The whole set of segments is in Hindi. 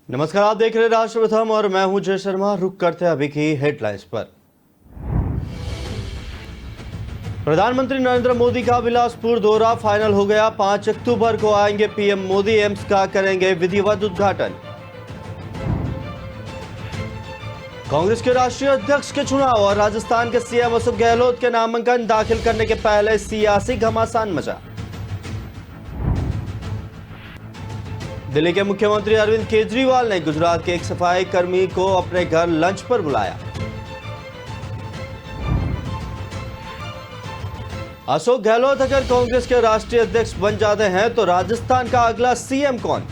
नमस्कार, आप देख रहे हैं राष्ट्र प्रथम और मैं हूं जय शर्मा। रुक करते हैं अभी की हेडलाइंस पर। प्रधानमंत्री नरेंद्र मोदी का बिलासपुर दौरा फाइनल हो गया। 5 अक्टूबर को आएंगे पीएम मोदी, एम्स का करेंगे विधिवत उद्घाटन। कांग्रेस के राष्ट्रीय अध्यक्ष के चुनाव और राजस्थान के सीएम अशोक गहलोत के नामांकन दाखिल करने के पहले सियासी घमासान मचा। दिल्ली के मुख्यमंत्री अरविंद केजरीवाल ने गुजरात के एक सफाई कर्मी को अपने घर लंच पर बुलाया। अशोक गहलोत अगर कांग्रेस के राष्ट्रीय अध्यक्ष बन जाते हैं तो राजस्थान का अगला सीएम कौन?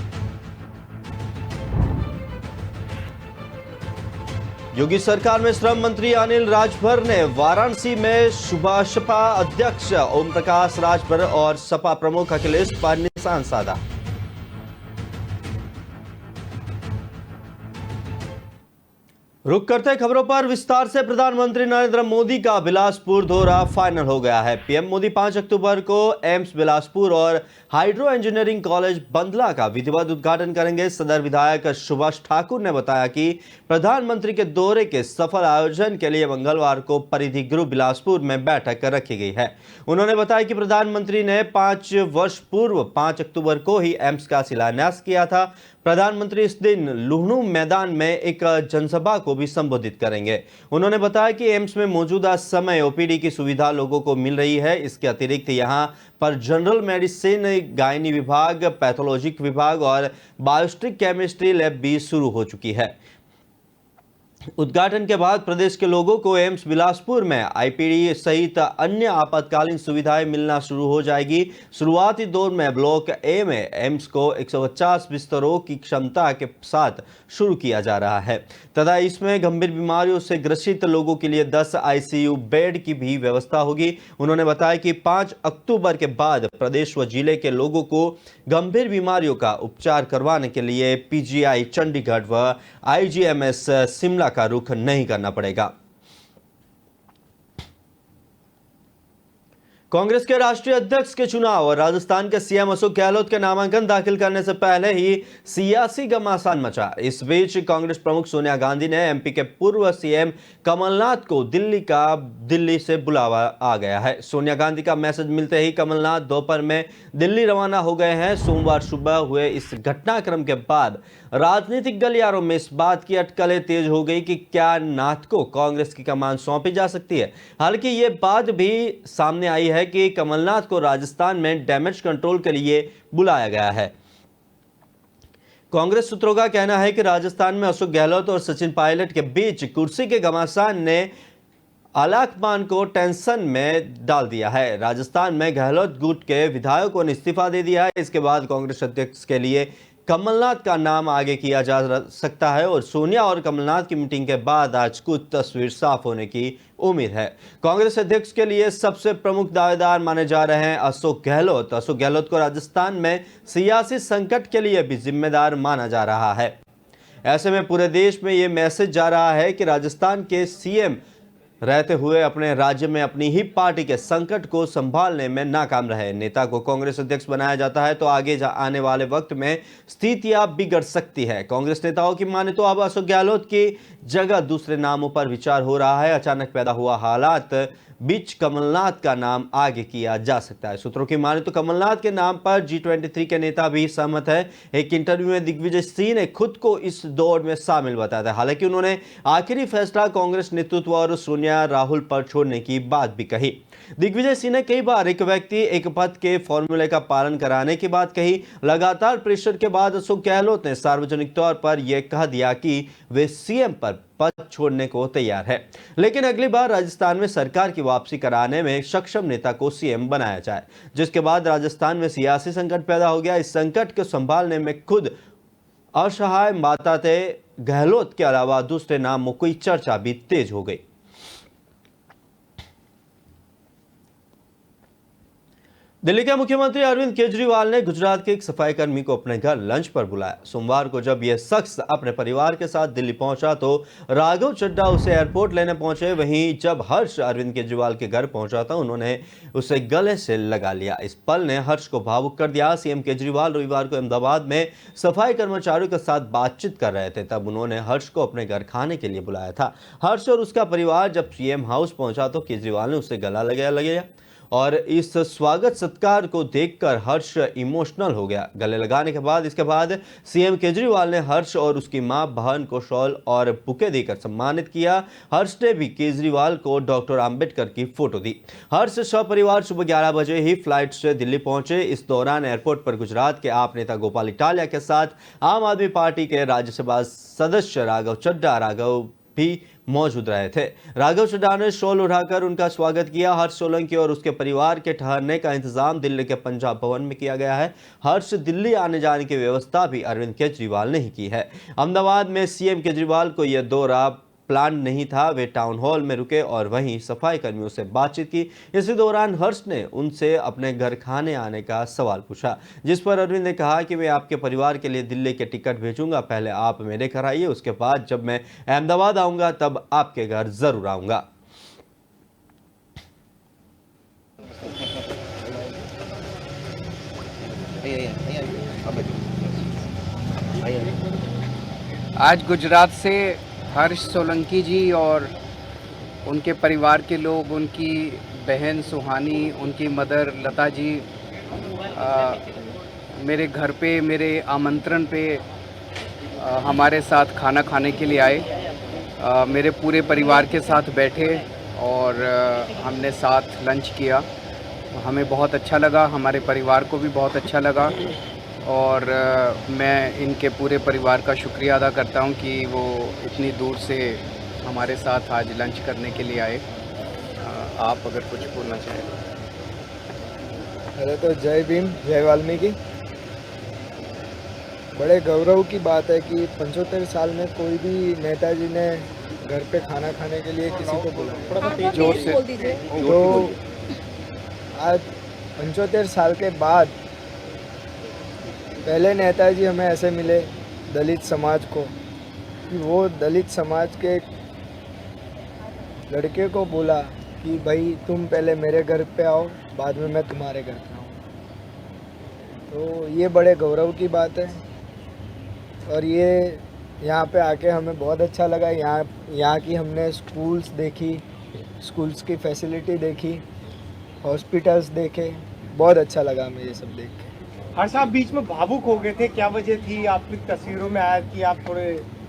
योगी सरकार में श्रम मंत्री अनिल राजभर ने वाराणसी में सपा अध्यक्ष ओम प्रकाश राजभर और सपा प्रमुख अखिलेश पर निशान साधा। रुक करते खबरों पर विस्तार से। प्रधानमंत्री नरेंद्र मोदी का बिलासपुर दौरा फाइनल हो गया है। पीएम मोदी 5 अक्टूबर को एम्स बिलासपुर और हाइड्रो इंजीनियरिंग कॉलेज बंदला का विधिवत उद्घाटन करेंगे। सदर विधायक सुभाष ठाकुर ने बताया कि प्रधानमंत्री के दौरे के सफल आयोजन के लिए मंगलवार को परिधि गृह बिलासपुर में बैठक रखी गई है। उन्होंने बताया कि प्रधानमंत्री ने 5 वर्ष पूर्व 5 अक्टूबर को ही एम्स का शिलान्यास किया था। प्रधानमंत्री इस दिन लुहणु मैदान में एक जनसभा को भी संबोधित करेंगे। उन्होंने बताया कि एम्स में मौजूदा समय ओपीडी की सुविधा लोगों को मिल रही है। इसके अतिरिक्त यहां पर जनरल मेडिसिन, गायनी विभाग, पैथोलॉजिक विभाग और बायोस्टिक केमिस्ट्री लैब भी शुरू हो चुकी है। उद्घाटन के बाद प्रदेश के लोगों को एम्स बिलासपुर में आईपीडी सहित अन्य आपातकालीन सुविधाएं मिलना शुरू हो जाएगी। शुरुआती दौर में ब्लॉक ए में एम्स को 150 बिस्तरों की क्षमता के साथ शुरू किया जा रहा है तथा इसमें गंभीर बीमारियों से ग्रसित लोगों के लिए 10 आईसीयू बेड की भी व्यवस्था होगी। उन्होंने बताया कि 5 अक्टूबर के बाद प्रदेश व जिले के लोगों को गंभीर बीमारियों का उपचार करवाने के लिए पीजीआई चंडीगढ़ व आईजीएमएस शिमला का रुख नहीं करना पड़ेगा। कांग्रेस के राष्ट्रीय अध्यक्ष के चुनाव और राजस्थान के सीएम अशोक गहलोत के नामांकन दाखिल करने से पहले ही सियासी घमासान मचा। इस बीच कांग्रेस प्रमुख सोनिया गांधी ने एमपी के पूर्व सीएम कमलनाथ को दिल्ली से बुलावा आ गया है। सोनिया गांधी का मैसेज मिलते ही कमलनाथ दोपहर में दिल्ली रवाना हो गए हैं। सोमवार सुबह हुए इस घटनाक्रम के बाद राजनीतिक गलियारों में इस बात की अटकलें तेज हो गई कि क्या नाथ को कांग्रेस की कमान सौंपी जा सकती है। हालांकि ये बात भी सामने आई है कि कमलनाथ को राजस्थान में डैमेज कंट्रोल के लिए बुलाया गया है। कांग्रेस सूत्रों का कहना है कि राजस्थान में अशोक गहलोत और सचिन पायलट के बीच कुर्सी के घमासान ने आलाकमान को टेंशन में डाल दिया है। राजस्थान में गहलोत गुट के विधायकों ने इस्तीफा दे दिया है। इसके बाद कांग्रेस अध्यक्ष के लिए कमलनाथ का नाम आगे किया जा सकता है और सोनिया और कमलनाथ की मीटिंग के बाद आज कुछ तस्वीर साफ होने की उम्मीद है। कांग्रेस अध्यक्ष के लिए सबसे प्रमुख दावेदार माने जा रहे हैं अशोक गहलोत। अशोक गहलोत को राजस्थान में सियासी संकट के लिए भी जिम्मेदार माना जा रहा है। ऐसे में पूरे देश में यह मैसेज जा रहा है कि राजस्थान के सीएम रहते हुए अपने राज्य में अपनी ही पार्टी के संकट को संभालने में नाकाम रहे। नेता को कांग्रेस अध्यक्ष बनाया जाता है तो आगे आने वाले वक्त में स्थितियां बिगड़ सकती है। कांग्रेस नेताओं की माने तो अब अशोक गहलोत की जगह दूसरे नामों पर विचार हो रहा है। अचानक पैदा हुआ हालात बीच कमलनाथ का नाम आगे किया जा सकता है। सूत्रों की माने तो कमलनाथ के नाम पर G23 के नेता भी सहमत है। एक इंटरव्यू में दिग्विजय सिंह ने खुद को इस दौड़ में शामिल बताया था। हालांकि उन्होंने आखिरी फैसला कांग्रेस नेतृत्व और सोनिया राहुल पर छोड़ने की बात भी कही। दिग्विजय सिंह ने कई बार एक व्यक्ति एक पद के फॉर्मूले का पालन कराने की बात कही। लगातार प्रेशर के बाद अशोक गहलोत ने सार्वजनिक तौर पर यह कह दिया कि वे सीएम पर पद छोड़ने को तैयार है, लेकिन अगली बार राजस्थान में सरकार की वापसी कराने में सक्षम नेता को सीएम बनाया जाए। जिसके बाद राजस्थान में सियासी संकट पैदा हो गया। इस संकट को संभालने में खुद असहाय बताते गहलोत के अलावा दूसरे नामों की चर्चा भी तेज हो गई। दिल्ली के मुख्यमंत्री अरविंद केजरीवाल ने गुजरात के एक सफाई कर्मी को अपने घर लंच पर बुलाया। सोमवार को जब यह शख्स अपने परिवार के साथ दिल्ली पहुंचा तो राघव चड्ढा उसे एयरपोर्ट लेने पहुंचे। वहीं जब हर्ष अरविंद केजरीवाल के घर पहुंचा था उन्होंने उसे गले से लगा लिया। इस पल ने हर्ष को भावुक कर दिया। सीएम केजरीवाल रविवार को अहमदाबाद में सफाई कर्मचारियों के साथ बातचीत कर रहे थे, तब उन्होंने हर्ष को अपने घर खाने के लिए बुलाया था। हर्ष और उसका परिवार जब सीएम हाउस पहुंचा तो केजरीवाल ने उसे गला लगाया और इस स्वागत सत्कार को देखकर हर्ष इमोशनल हो गया। गले लगाने के बाद इसके बाद सीएम केजरीवाल ने हर्ष और उसकी मां बहन को शॉल और बुके देकर सम्मानित किया। हर्ष ने भी केजरीवाल को डॉक्टर अंबेडकर की फोटो दी। हर्ष सपरिवार सुबह 11 बजे ही फ्लाइट से दिल्ली पहुंचे। इस दौरान एयरपोर्ट पर गुजरात के आप नेता गोपाल इटालिया के साथ आम आदमी पार्टी के राज्यसभा सदस्य राघव चड्ढा भी मौजूद रहे थे। राघव चड्ढा ने शॉल उठाकर उनका स्वागत किया। हर्ष सोलंकी और उसके परिवार के ठहरने का इंतजाम दिल्ली के पंजाब भवन में किया गया है। हर्ष दिल्ली आने जाने की व्यवस्था भी अरविंद केजरीवाल ने ही की है। अहमदाबाद में सीएम केजरीवाल को यह दौरा प्लान नहीं था। वे टाउन हॉल में रुके और वहीं सफाई कर्मियों से बातचीत की। इसी दौरान हर्ष ने उनसे अपने घर खाने आने का सवाल पूछा, जिस पर अरविंद ने कहा कि मैं आपके परिवार के लिए दिल्ली के टिकट भेजूंगा, पहले आप मेरे घर आइए, उसके बाद जब मैं अहमदाबाद आऊंगा तब आपके घर जरूर आऊंगा। आज गुजरात से हर्ष सोलंकी जी और उनके परिवार के लोग, उनकी बहन सुहानी, उनकी मदर लता जी मेरे घर पे, मेरे आमंत्रण पे हमारे साथ खाना खाने के लिए आए। मेरे पूरे परिवार के साथ बैठे और हमने साथ लंच किया। हमें बहुत अच्छा लगा, हमारे परिवार को भी बहुत अच्छा लगा और मैं इनके पूरे परिवार का शुक्रिया अदा करता हूं कि वो इतनी दूर से हमारे साथ आज लंच करने के लिए आए। आप अगर कुछ बोलना चाहें। पहले तो जय भीम, जय वाल्मीकि। बड़े गौरव की बात है कि 75 साल में कोई भी नेताजी ने घर पे खाना खाने के लिए किसी को बुलाया। जोर से तो आज 75 साल के बाद पहले नेताजी हमें ऐसे मिले दलित समाज को, कि वो दलित समाज के लड़के को बोला कि भाई तुम पहले मेरे घर पे आओ, बाद में मैं तुम्हारे घर पे आऊँ। तो ये बड़े गौरव की बात है और ये यहाँ पे आके हमें बहुत अच्छा लगा। यहाँ की हमने स्कूल्स देखी, स्कूल्स की फैसिलिटी देखी, हॉस्पिटल्स देखे, बहुत अच्छा लगा हमें ये सब देख के। हर्ष साहब बीच में भावुक हो गए थे, क्या वजह थी? आपकी तस्वीरों में आया कि आप थोड़े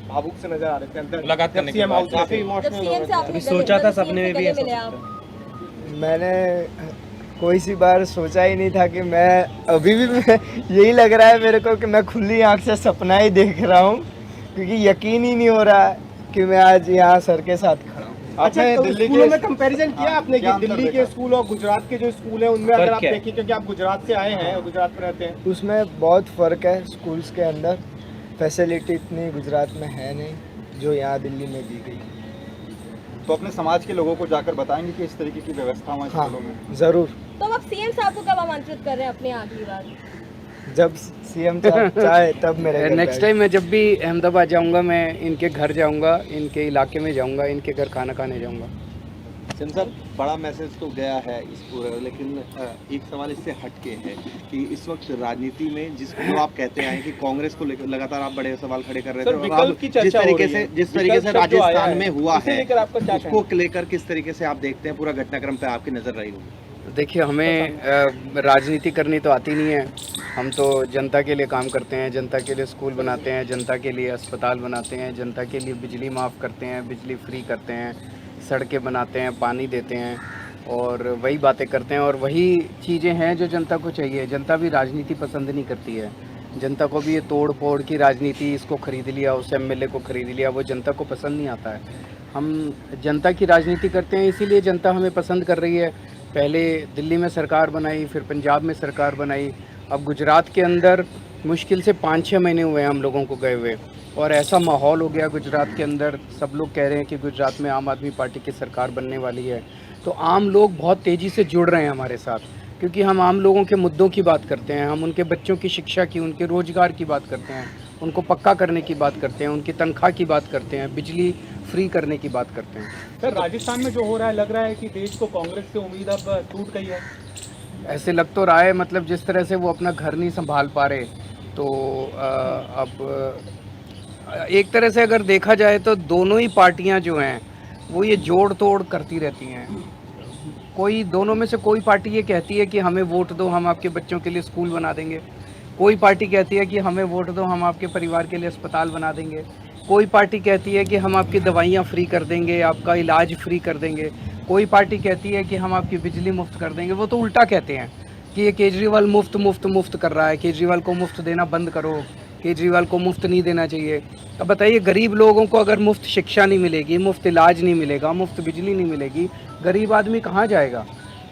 भावुक से नजर आ रहे थे अंदर मुलाकात करने के बाद। काफी इमोशनल हो रहे थे। सोचा था सपने में भी ऐसा? मैंने कोई सी बार सोचा ही नहीं था कि मैं अभी भी मैं यही लग रहा है मेरे को कि मैं खुली आंख से सपना ही देख रहा हूँ, क्योंकि यकीन ही नहीं हो रहा है कि मैं आज यहाँ सर के साथ खड़ा हूँ। अच्छा, तो स्कूलों में कंपैरिजन किया आपने कि दिल्ली के स्कूल और गुजरात के जो स्कूल है उनमें अगर आप देखें, क्योंकि आप गुजरात से आए हैं और गुजरात में रहते हैं, उसमें बहुत फ़र्क है। स्कूल्स के अंदर फैसिलिटी इतनी गुजरात में है नहीं जो यहाँ दिल्ली में दी गई। तो अपने समाज के लोगों को जाकर बताएंगे कि इस तरीके की व्यवस्था है स्कूलों में? ज़रूर। तो आप सीएम साहब को कब आमंत्रित कर रहे हैं अपनी आखिरी बार? जब सीएम चाहे तब मेरे नेक्स्ट टाइम मैं जब भी अहमदाबाद जाऊंगा, मैं इनके घर जाऊंगा, इनके इलाके में जाऊंगा, इनके घर खाना खाने जाऊंगा। सिंह साहब, बड़ा मैसेज तो गया है इस पूरे, लेकिन एक सवाल इससे हटके है कि इस वक्त राजनीति में जो आप कहते हैं कि कांग्रेस को लगातार आप बड़े सवाल खड़े कर रहे थे, जिस तरीके से राजस्थान में हुआ है उसको लेकर किस तरीके से आप देखते हैं? पूरा घटनाक्रम पे आपकी नजर रही होगी। देखिए, हमें राजनीति करनी तो आती नहीं है। हम तो जनता के लिए काम करते हैं, जनता के लिए स्कूल बनाते हैं, जनता के लिए अस्पताल बनाते हैं, जनता के लिए बिजली माफ़ करते हैं, बिजली फ्री करते हैं, सड़कें बनाते हैं, पानी देते हैं और वही बातें करते हैं और वही चीज़ें हैं जो जनता को चाहिए। जनता भी राजनीति पसंद नहीं करती है। जनता को भी ये तोड़ फोड़ की राजनीति, इसको खरीद लिया, उस एमएलए को खरीद लिया, वो जनता को पसंद नहीं आता है। हम जनता की राजनीति करते हैं, इसीलिए जनता हमें पसंद कर रही है। पहले दिल्ली में सरकार बनाई, फिर पंजाब में सरकार बनाई, अब गुजरात के अंदर मुश्किल से 5-6 महीने हुए हैं हम लोगों को गए हुए और ऐसा माहौल हो गया गुजरात के अंदर। सब लोग कह रहे हैं कि गुजरात में आम आदमी पार्टी की सरकार बनने वाली है, तो आम लोग बहुत तेज़ी से जुड़ रहे हैं हमारे साथ। क्योंकि हम आम लोगों के मुद्दों की बात करते हैं, हम उनके बच्चों की शिक्षा की, उनके रोज़गार की बात करते हैं, उनको पक्का करने की बात करते हैं, उनकी तनख्वाह की बात करते हैं, बिजली फ्री करने की बात करते हैं। सर राजस्थान में जो हो रहा है, लग रहा है कि देश को कांग्रेस से उम्मीद अब टूट गई है। ऐसे लग तो रहा है, मतलब जिस तरह से वो अपना घर नहीं संभाल पा रहे, तो अब एक तरह से अगर देखा जाए तो दोनों ही पार्टियां जो हैं वो ये जोड़ तोड़ करती रहती हैं। कोई दोनों में से कोई पार्टी ये कहती है कि हमें वोट दो, हम आपके बच्चों के लिए स्कूल बना देंगे। कोई पार्टी कहती है कि हमें वोट दो, हम आपके परिवार के लिए अस्पताल बना देंगे। कोई पार्टी कहती है कि हम आपकी दवाइयाँ फ्री कर देंगे, आपका इलाज फ्री कर देंगे। कोई पार्टी कहती है कि हम आपकी बिजली मुफ्त कर देंगे। वो तो उल्टा कहते हैं कि ये केजरीवाल मुफ्त मुफ्त मुफ्त कर रहा है, केजरीवाल को मुफ्त देना बंद करो, केजरीवाल को मुफ्त नहीं देना चाहिए। अब बताइए, गरीब लोगों को अगर मुफ्त शिक्षा नहीं मिलेगी, मुफ्त इलाज नहीं मिलेगा, मुफ्त बिजली नहीं मिलेगी, गरीब आदमी कहाँ जाएगा?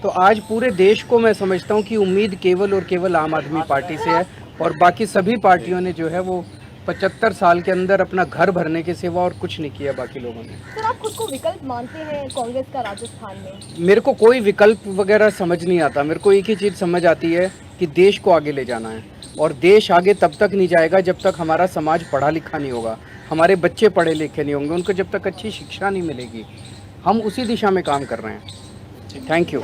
तो आज पूरे देश को मैं समझता हूँ कि उम्मीद केवल और केवल आम आदमी पार्टी से है, और बाकी सभी पार्टियों ने जो है वो 75 साल के अंदर अपना घर भरने के सिवा और कुछ नहीं किया बाकी लोगों ने। सर आप खुद को विकल्प मानते हैं कांग्रेस का राजस्थान में? मेरे को कोई विकल्प वगैरह समझ नहीं आता। मेरे को एक ही चीज़ समझ आती है कि देश को आगे ले जाना है, और देश आगे तब तक नहीं जाएगा जब तक हमारा समाज पढ़ा लिखा नहीं होगा, हमारे बच्चे पढ़े लिखे नहीं होंगे, उनको जब तक अच्छी शिक्षा नहीं मिलेगी। हम उसी दिशा में काम कर रहे हैं। Thank you.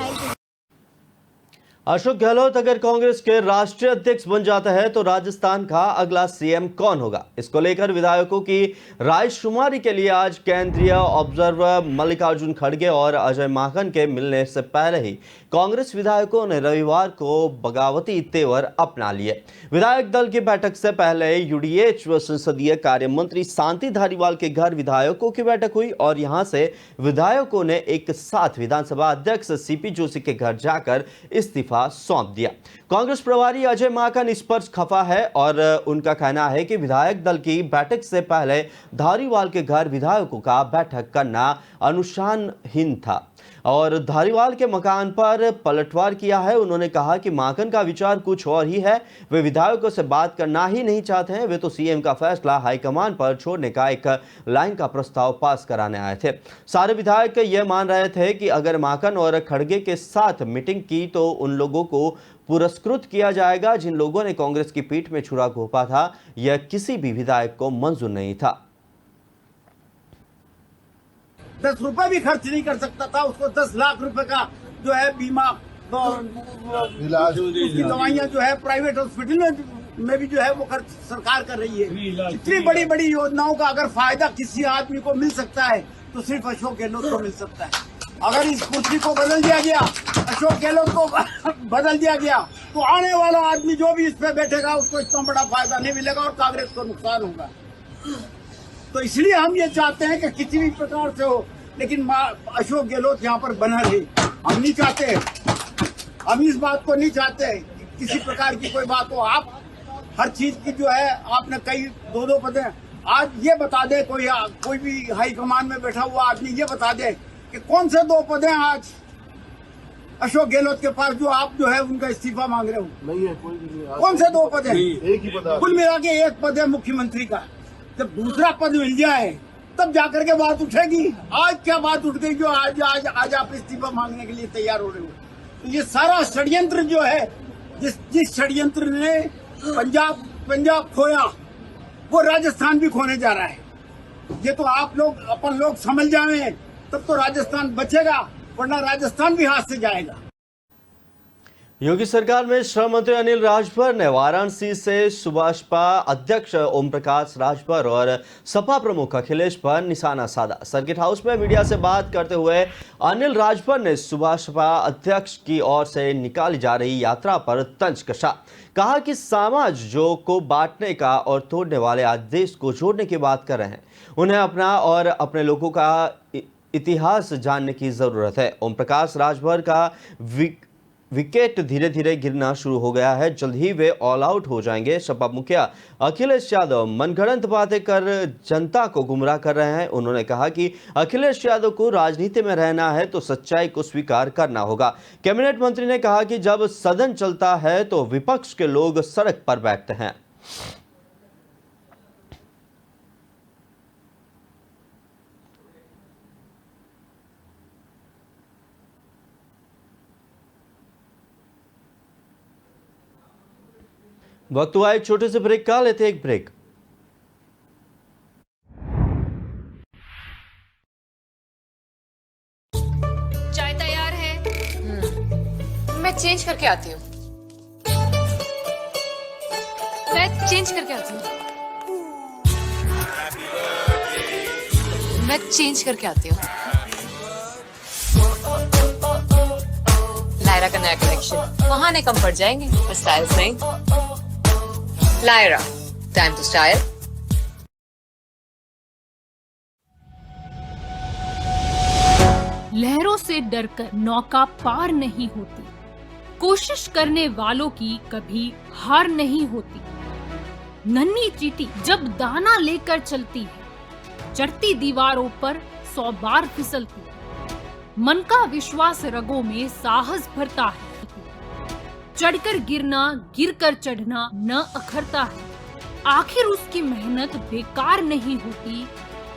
अशोक गहलोत अगर कांग्रेस के राष्ट्रीय अध्यक्ष बन जाता है तो राजस्थान का अगला सीएम कौन होगा, इसको लेकर विधायकों की रायशुमारी के लिए आज केंद्रीय ऑब्जर्वर मल्लिकार्जुन खड़गे और अजय माकन के मिलने से पहले ही कांग्रेस विधायकों ने रविवार को बगावती तेवर अपना लिए। विधायक दल की बैठक से पहले यूडीएच व संसदीय कार्य मंत्री शांति धारीवाल के घर विधायकों की बैठक हुई और यहां से विधायकों ने एक साथ विधानसभा अध्यक्ष सीपी जोशी के घर जाकर इस्तीफा सौंप दिया। कांग्रेस प्रभारी अजय माकन इस पर खफा है और उनका कहना है कि विधायक दल की बैठक से पहले धारीवाल के घर विधायकों का बैठक करना अनुशासनहीन था और धारीवाल के मकान पर पलटवार किया है। उन्होंने कहा कि माकन का विचार कुछ और ही है, वे विधायकों से बात करना ही नहीं चाहते हैं, वे तो सीएम का फैसला हाईकमान पर छोड़ने का एक लाइन का प्रस्ताव पास कराने आए थे। सारे विधायक यह मान रहे थे कि अगर माकन और खड़गे के साथ मीटिंग की तो उन लोगों को पुरस्कृत किया जाएगा जिन लोगों ने कांग्रेस की पीठ में छुरा घोंपा था। यह किसी भी विधायक को मंजूर नहीं था। 10 रुपए भी खर्च नहीं कर सकता था, उसको 10 लाख रुपए का जो है बीमा इलाज, उसकी दवाइयां जो है प्राइवेट हॉस्पिटल में भी जो है वो खर्च सरकार कर रही है। इतनी बड़ी बड़ी योजनाओं का अगर फायदा किसी आदमी को मिल सकता है तो सिर्फ अशोक गहलोत को मिल सकता है। अगर इस कुर्सी को बदल दिया गया, अशोक गहलोत को बदल दिया गया, तो आने वाला आदमी जो भी इस पे बैठेगा उसको इतना बड़ा फायदा नहीं मिलेगा और कांग्रेस को नुकसान होगा। तो इसलिए हम ये चाहते हैं कि किसी भी प्रकार से हो, लेकिन अशोक गहलोत यहाँ पर बना रहे। हम नहीं चाहते, हम इस बात को नहीं चाहते कि किसी प्रकार की कोई बात हो। आप हर चीज की जो है आपने कई 2-2 पदे, आज ये बता दे कोई भी हाई कमान में बैठा हुआ आदमी ये बता दे कि कौन से 2 पद हैं आज अशोक गहलोत के पास जो आप जो है उनका इस्तीफा मांग रहे हो? नहीं है, कोई भी नहीं। कौन से 2 पद हैं? एक ही पद, कुल मिला के 1 पद है मुख्यमंत्री का। जब दूसरा पद मिल जाए तब जाकर के बात उठेगी। आज क्या बात उठ गई जो आज आप इस्तीफा मांगने के लिए तैयार हो रहे हो? तो ये सारा षड्यंत्र जो है, जिस षड्यंत्र ने पंजाब खोया वो राजस्थान भी खोने जा रहा है। ये तो आप लोग अपन लोग समझ जाए तब तो राजस्थान बचेगा, वरना राजस्थान भी हाथ से जाएगा। योगी सरकार में श्रम मंत्री अनिल राजभर ने वाराणसी से सुभाषपा अध्यक्ष ओम प्रकाश राजभर और सपा प्रमुख अखिलेश पर निशाना साधा। सर्किट हाउस में मीडिया से बात करते हुए अनिल राजभर ने सुभाषपा अध्यक्ष की ओर से निकाली जा रही यात्रा पर तंज कसा। कहा कि समाज जो को बांटने का और तोड़ने वाले आज देश को जोड़ने की बात कर रहे हैं, उन्हें अपना और अपने लोगों का इतिहास जानने की जरूरत है। ओम प्रकाश राजभर का विकेट धीरे धीरे गिरना शुरू हो गया है, जल्द ही वे ऑल आउट हो जाएंगे। सपा मुखिया अखिलेश यादव मनगढ़ंत बातें कर जनता को गुमराह कर रहे हैं। उन्होंने कहा कि अखिलेश यादव को राजनीति में रहना है तो सच्चाई को स्वीकार करना होगा। कैबिनेट मंत्री ने कहा कि जब सदन चलता है तो विपक्ष के लोग सड़क पर बैठते हैं। वक्त हुआ एक छोटे से ब्रेक का, लेते एक ब्रेक। चाय तैयार है। मैं चेंज करके आती हूँ। मैं चेंज करके आती हूँ। मैं चेंज करके आती हूँ। लायरा का नया कलेक्शन, बहाने कम पड़ जाएंगे पर स्टाइल्स नहीं। Lyra, time to style. लहरों से डरकर नौका पार नहीं होती, कोशिश करने वालों की कभी हार नहीं होती। नन्ही चींटी जब दाना लेकर चलती है, चढ़ती दीवारों पर 100 बार फिसलती है। मन का विश्वास रगों में साहस भरता है, चढ़कर गिरना गिरकर चढ़ना न अखरता है। आखिर उसकी मेहनत बेकार नहीं होती,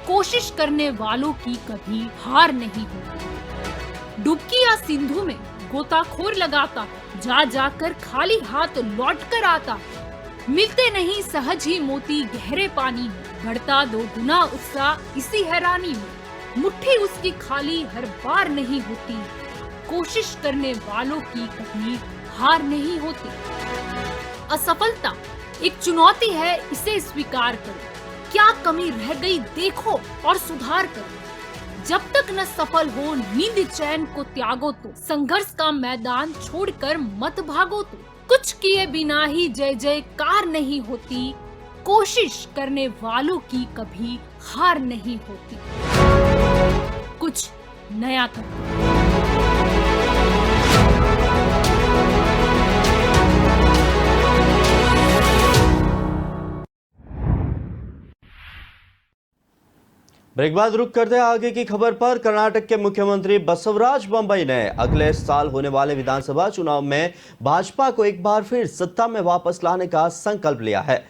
कोशिश करने वालों की कभी हार नहीं होती। डुबकी या सिंधु में गोताखोर लगाता है, जा जाकर खाली हाथ लौट कर आता है। मिलते नहीं सहज ही मोती गहरे पानी में, बढ़ता 2 गुना उत्साह इसी हैरानी में। मुट्ठी उसकी खाली हर बार नहीं होती, कोशिश करने वालों की कभी हार नहीं होती। असफलता एक चुनौती है, इसे स्वीकार करो। क्या कमी रह गई देखो और सुधार करो। जब तक न सफल हो नींद चैन को त्यागो तो, संघर्ष का मैदान छोड़कर मत भागो तो। कुछ किए बिना ही जय जयकार नहीं होती, कोशिश करने वालों की कभी हार नहीं होती। कुछ नया करो। ब्रेक बाद रुक करते हैं आगे की खबर पर। कर्नाटक के मुख्यमंत्री बसवराज बोम्मई ने अगले साल होने वाले विधानसभा चुनाव में भाजपा को एक बार फिर सत्ता में वापस लाने का संकल्प लिया है।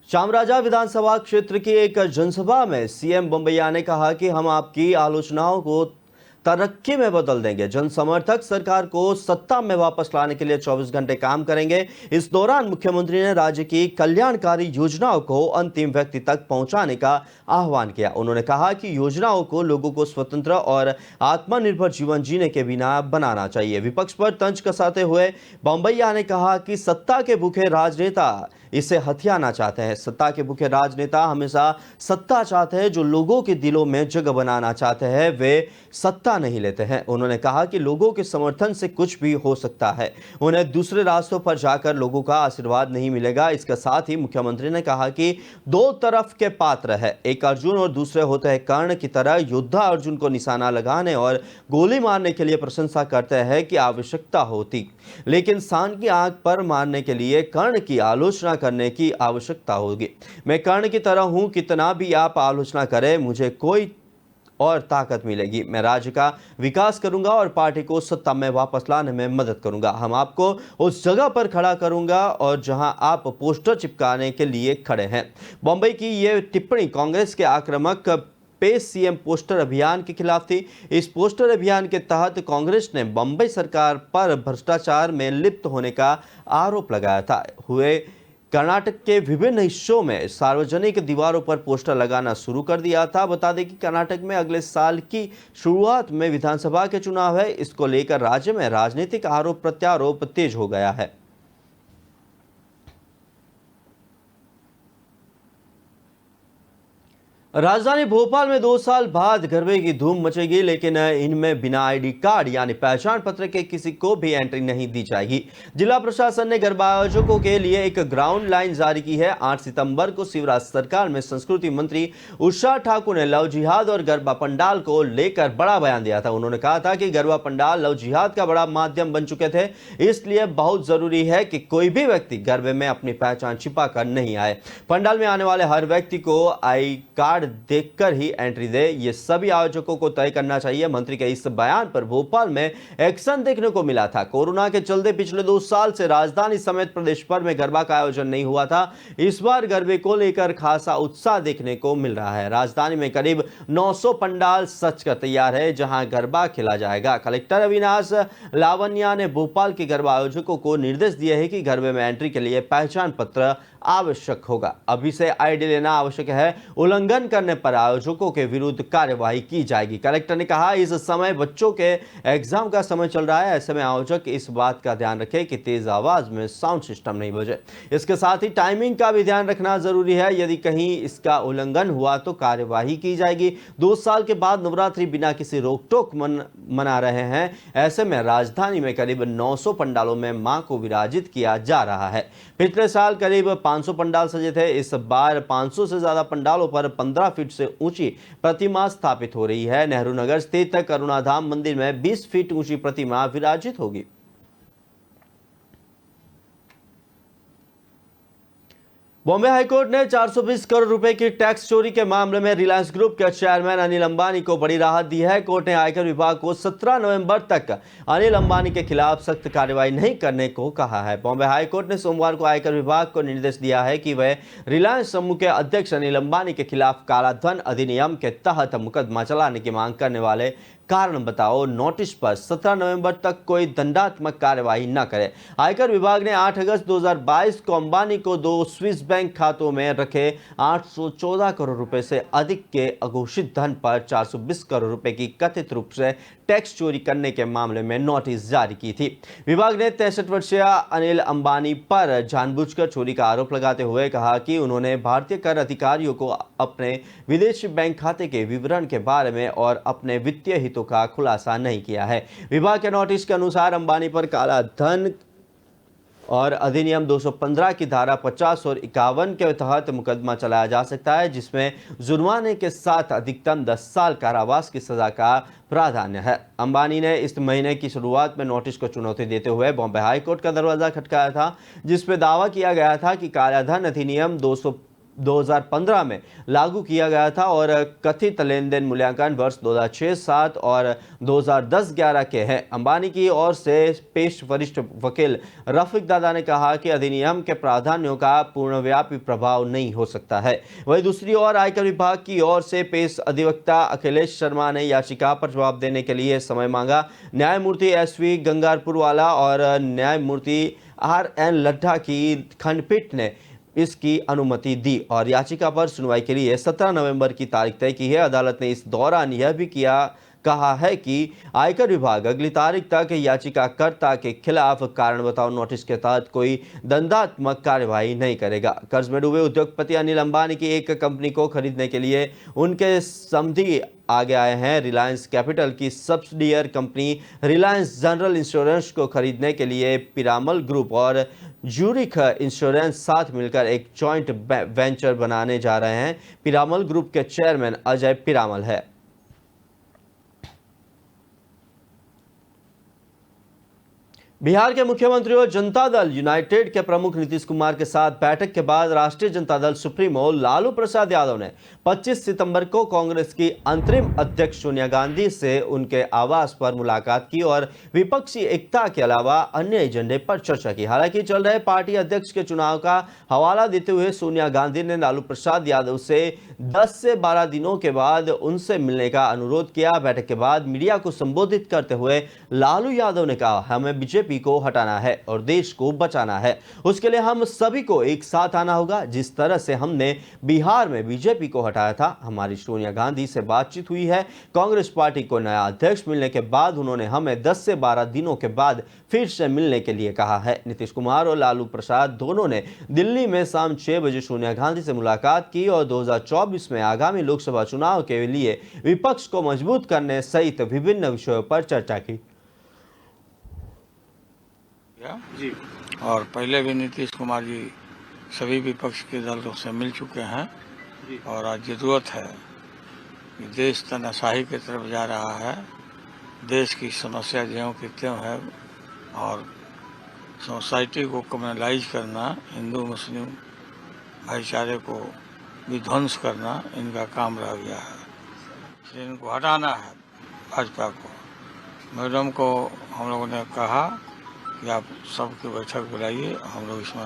चामराजा विधानसभा क्षेत्र की एक जनसभा में सीएम बोम्मैया ने कहा कि हम आपकी आलोचनाओं को तरक्की में बदल देंगे। जन समर्थक सरकार को सत्ता में वापस लाने के लिए 24 घंटे काम करेंगे। इस दौरान मुख्यमंत्री ने राज्य की कल्याणकारी योजनाओं को अंतिम व्यक्ति तक पहुंचाने का आह्वान किया। उन्होंने कहा कि योजनाओं को लोगों को स्वतंत्र और आत्मनिर्भर जीवन जीने के बिना बनाना चाहिए। विपक्ष पर तंज कसाते हुए बोम्मैया ने कहा कि सत्ता के भूखे राजनेता इसे हथियाना चाहते हैं। सत्ता के भूखे राजनेता हमेशा सत्ता चाहते हैं, जो लोगों के दिलों में जगह बनाना चाहते हैं वे सत्ता नहीं लेते हैं। उन्होंने कहा कि लोगों के समर्थन से कुछ भी हो सकता है, उन्हें दूसरे रास्तों पर जाकर लोगों का आशीर्वाद नहीं मिलेगा। इसके साथ ही मुख्यमंत्री ने कहा कि 2 तरफ के पात्र है, एक अर्जुन और दूसरे होते हैं कर्ण की तरह। योद्धा अर्जुन को निशाना लगाने और गोली मारने के लिए प्रशंसा करते हैं कि आवश्यकता होती, लेकिन सांड की आंख पर मारने के लिए कर्ण की आलोचना करने की आवश्यकता होगी। मैं कर्ण की तरह हूं, कितना भी आप आलोचना करें मुझे कोई और ताकत मिलेगी। मैं राज्य का विकास करूंगा और पार्टी को सत्ता में वापस लाने में मदद करूंगा। हम आपको उस जगह पर खड़ा करूंगा और जहां आप पोस्टर चिपकाने के लिए खड़े हैं। बम्बई की यह टिप्पणी कांग्रेस के आक्रामक पे सीएम पोस्टर अभियान के खिलाफ थी। इस पोस्टर अभियान के तहत कांग्रेस ने बम्बई सरकार पर भ्रष्टाचार में लिप्त होने का आरोप लगाया था। कर्नाटक के विभिन्न हिस्सों में सार्वजनिक दीवारों पर पोस्टर लगाना शुरू कर दिया था। बता दें कि कर्नाटक में अगले साल की शुरुआत में विधानसभा के चुनाव है। इसको लेकर राज्य में राजनीतिक आरोप प्रत्यारोप तेज हो गया है। राजधानी भोपाल में 2 साल बाद गरबे की धूम मचेगी, लेकिन इनमें बिना आईडी कार्ड यानी पहचान पत्र के किसी को भी एंट्री नहीं दी जाएगी। जिला प्रशासन ने गरबा आयोजकों के लिए एक ग्राउंड लाइन जारी की है। 8 सितंबर को शिवराज सरकार में संस्कृति मंत्री उषा ठाकुर ने लव जिहाद और गरबा पंडाल को लेकर बड़ा बयान दिया था। उन्होंने कहा था कि गरबा पंडाल लव जिहाद का बड़ा माध्यम बन चुके थे, इसलिए बहुत जरूरी है कि कोई भी व्यक्ति गरबे में अपनी पहचान छिपा कर नहीं आए। पंडाल में आने वाले हर व्यक्ति को आई कार्ड देखकर ही एंट्री दे, ये सभी आयोजकों को तय करना चाहिए। मंत्री के इस बयान पर भोपाल में एक्शन देखने को मिला था। कोरोना के चलते पिछले 2 साल से राजधानी समेत प्रदेश भर में गरबा का आयोजन नहीं हुआ था। इस बार गरबे को लेकर खासा उत्साह देखने को मिल रहा है। राजधानी में करीब 900 पंडाल सज कर तैयार है, जहां गरबा खेला जाएगा। कलेक्टर अविनाश लावनिया ने भोपाल के गरबा आयोजकों को निर्देश दिए हैं कि गरबे में एंट्री के लिए पहचान पत्र आवश्यक होगा। अभी से आईडी लेना आवश्यक है। उल्लंघन करने पर आयोजकों के विरुद्ध कार्यवाही की जाएगी। कलेक्टर ने कहा, इस समय बच्चों के एग्जाम का समय चल रहा है, ऐसे में आयोजक इस बात का ध्यान रखें कि तेज आवाज में साउंड सिस्टम नहीं बजे। इसके साथ ही टाइमिंग का भी ध्यान रखना जरूरी है। यदि कहीं इसका उल्लंघन हुआ तो कार्यवाही की जाएगी। 2 साल के बाद नवरात्रि बिना किसी रोक टोक मना रहे हैं। ऐसे में राजधानी में करीब 900 पंडालों में मां को विराजित किया जा रहा है। पिछले साल करीब 500 पंडाल सजे थे। इस बार 500 से ज्यादा पंडालों पर 15 फीट से ऊंची प्रतिमा स्थापित हो रही है। नेहरू नगर स्थित करुणाधाम मंदिर में 20 फीट ऊंची प्रतिमा विराजित होगी। बॉम्बे हाईकोर्ट ने 420 करोड़ रुपए की टैक्स चोरी के मामले में रिलायंस ग्रुप के चेयरमैन अनिल अंबानी को बड़ी राहत दी है। कोर्ट ने आयकर विभाग को 17 नवंबर तक अनिल अंबानी के खिलाफ सख्त कार्रवाई नहीं करने को कहा है। बॉम्बे हाईकोर्ट ने सोमवार को आयकर विभाग को निर्देश दिया है कि वह रिलायंस समूह के अध्यक्ष अनिल अंबानी के खिलाफ कालाधन अधिनियम के तहत मुकदमा चलाने की मांग करने वाले कारण बताओ नोटिस पर 17 नवंबर तक कोई दंडात्मक कार्यवाही न करे। आयकर विभाग ने 8 अगस्त 2022 को अंबानी को 2 स्विस बैंक खातों में रखे 814 करोड़ रुपए से अधिक के अघोषित धन पर 420 करोड़ रुपए की कथित रूप से टैक्स चोरी करने के मामले में नोटिस जारी की थी। विभाग ने 63 वर्षीय अनिल अंबानी पर जानबूझकर चोरी का आरोप लगाते हुए कहा कि उन्होंने भारतीय कर अधिकारियों को अपने विदेशी बैंक खाते के विवरण के बारे में और अपने वित्तीय हितों का खुलासा नहीं किया है। विभाग के नोटिस के अनुसार अंबानी पर काला धन और अधिनियम 215 की धारा 50 और 51 के तहत मुकदमा चलाया जा सकता है, जिसमें जुर्माने के साथ अधिकतम 10 साल कारावास की सजा का प्रावधान है। अंबानी ने इस महीने की शुरुआत में नोटिस को चुनौती देते हुए बॉम्बे हाईकोर्ट का दरवाजा खटकाया था, जिसमें दावा किया गया था कि कालाधन अधिनियम 2015 में लागू किया गया था और कथित लेन देन मूल्यांकन वर्ष 2006-07 और 2010-11 के हैं। अंबानी की ओर से पेश वरिष्ठ वकील रफीक दादा ने कहा कि अधिनियम के प्रावधानों का पूर्णव्यापी प्रभाव नहीं हो सकता है। वहीं दूसरी ओर आयकर विभाग की ओर से पेश अधिवक्ता अखिलेश शर्मा ने याचिका पर जवाब देने के लिए समय मांगा। न्यायमूर्ति SV गंगारपुरवाला और न्यायमूर्ति RN लड्ढा की खंडपीठ ने इसकी अनुमति दी और याचिका पर सुनवाई के लिए 17 नवंबर की तारीख तय की है। अदालत ने इस दौरान यह भी कहा है कि आयकर विभाग अगली तारीख तक याचिकाकर्ता के खिलाफ कारण बताओ नोटिस के तहत कोई दंडात्मक कार्यवाही नहीं करेगा। कर्ज में डूबे उद्योगपति अनिल अंबानी की एक कंपनी को खरीदने के लिए उनके समधी आगे आए हैं। रिलायंस कैपिटल की सब्सिडियर कंपनी रिलायंस जनरल इंश्योरेंस को खरीदने के लिए पिरामल ग्रुप और ज्यूरिख इंश्योरेंस साथ मिलकर एक जॉइंट वेंचर बनाने जा रहे हैं। पिरामल ग्रुप के चेयरमैन अजय पिरामल है। बिहार के मुख्यमंत्री और जनता दल यूनाइटेड के प्रमुख नीतीश कुमार के साथ बैठक के बाद राष्ट्रीय जनता दल सुप्रीमो लालू प्रसाद यादव ने 25 सितंबर को कांग्रेस की अंतरिम अध्यक्ष सोनिया गांधी से उनके आवास पर मुलाकात की और विपक्षी एकता के अलावा अन्य एजेंडे पर चर्चा की। हालांकि चल रहे पार्टी अध्यक्ष के चुनाव का हवाला देते हुए सोनिया गांधी ने लालू प्रसाद यादव से 10 से 12 दिनों के बाद उनसे मिलने का अनुरोध किया। बैठक के बाद मीडिया को संबोधित करते हुए लालू यादव ने कहा, हमें बीजेपी को हटाना है और देश को बचाना है। उसके लिए हम सभी को एक साथ आना होगा। जिस तरह से हमने बिहार में बीजेपी को हटाया था, हमारी सोनिया गांधी से बातचीत हुई है। कांग्रेस पार्टी को नया अध्यक्ष मिलने के बाद उन्होंने हमें 10 से 12 दिनों के बाद फिर से मिलने के लिए कहा है। नीतीश कुमार और लालू प्रसाद दोनों ने दिल्ली में शाम 6 बजे सोनिया गांधी से मुलाकात की और 2024 में आगामी लोकसभा चुनाव के लिए विपक्ष को मजबूत करने सहित विभिन्न विषयों पर चर्चा की। जी। और पहले भी नीतीश कुमार जी सभी विपक्ष के दलों से मिल चुके हैं जी। और आज जरूरत है कि देश तनाशाही की तरफ जा रहा है। देश की समस्या ज्यों की त्यों है और सोसाइटी को कम्युनलाइज करना, हिंदू मुस्लिम भाईचारे को विध्वंस करना इनका काम रह गया है, इसलिए इनको हटाना है भाजपा को। मैडम को हम लोगों ने कहा कि आप सबकी बैठक बुलाइए, हम लोग इसमें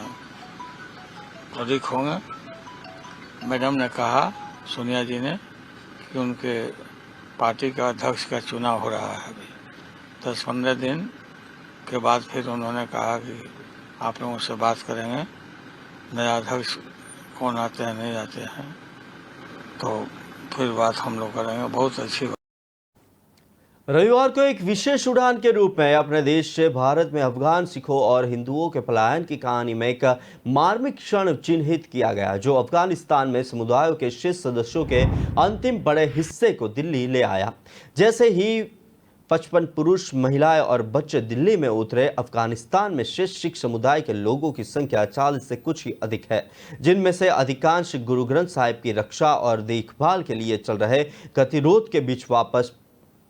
अधिक होंगे। मैडम ने कहा, सोनिया जी ने, कि उनके पार्टी का अध्यक्ष का चुनाव हो रहा है अभी 10-15 दिन के बाद। फिर उन्होंने कहा कि आप लोगों से बात करेंगे, नया अध्यक्ष कौन आते हैं नहीं आते हैं, तो फिर बात हम लोग करेंगे। बहुत अच्छी बात। रविवार को एक विशेष उड़ान के रूप में अपने देश से भारत में अफगान सिखों और हिंदुओं के पलायन की कहानी में एक मार्मिक क्षण चिन्हित किया गया, जो अफगानिस्तान में समुदायों के शेष सदस्यों के अंतिम बड़े हिस्से को दिल्ली ले आया। जैसे ही 55 पुरुष, महिलाएं और बच्चे दिल्ली में उतरे, अफगानिस्तान में शेष सिख समुदाय के लोगों की संख्या 40 से कुछ ही अधिक है, जिनमें से अधिकांश गुरु ग्रंथ साहिब की रक्षा और देखभाल के लिए चल रहे गतिरोध के बीच वापस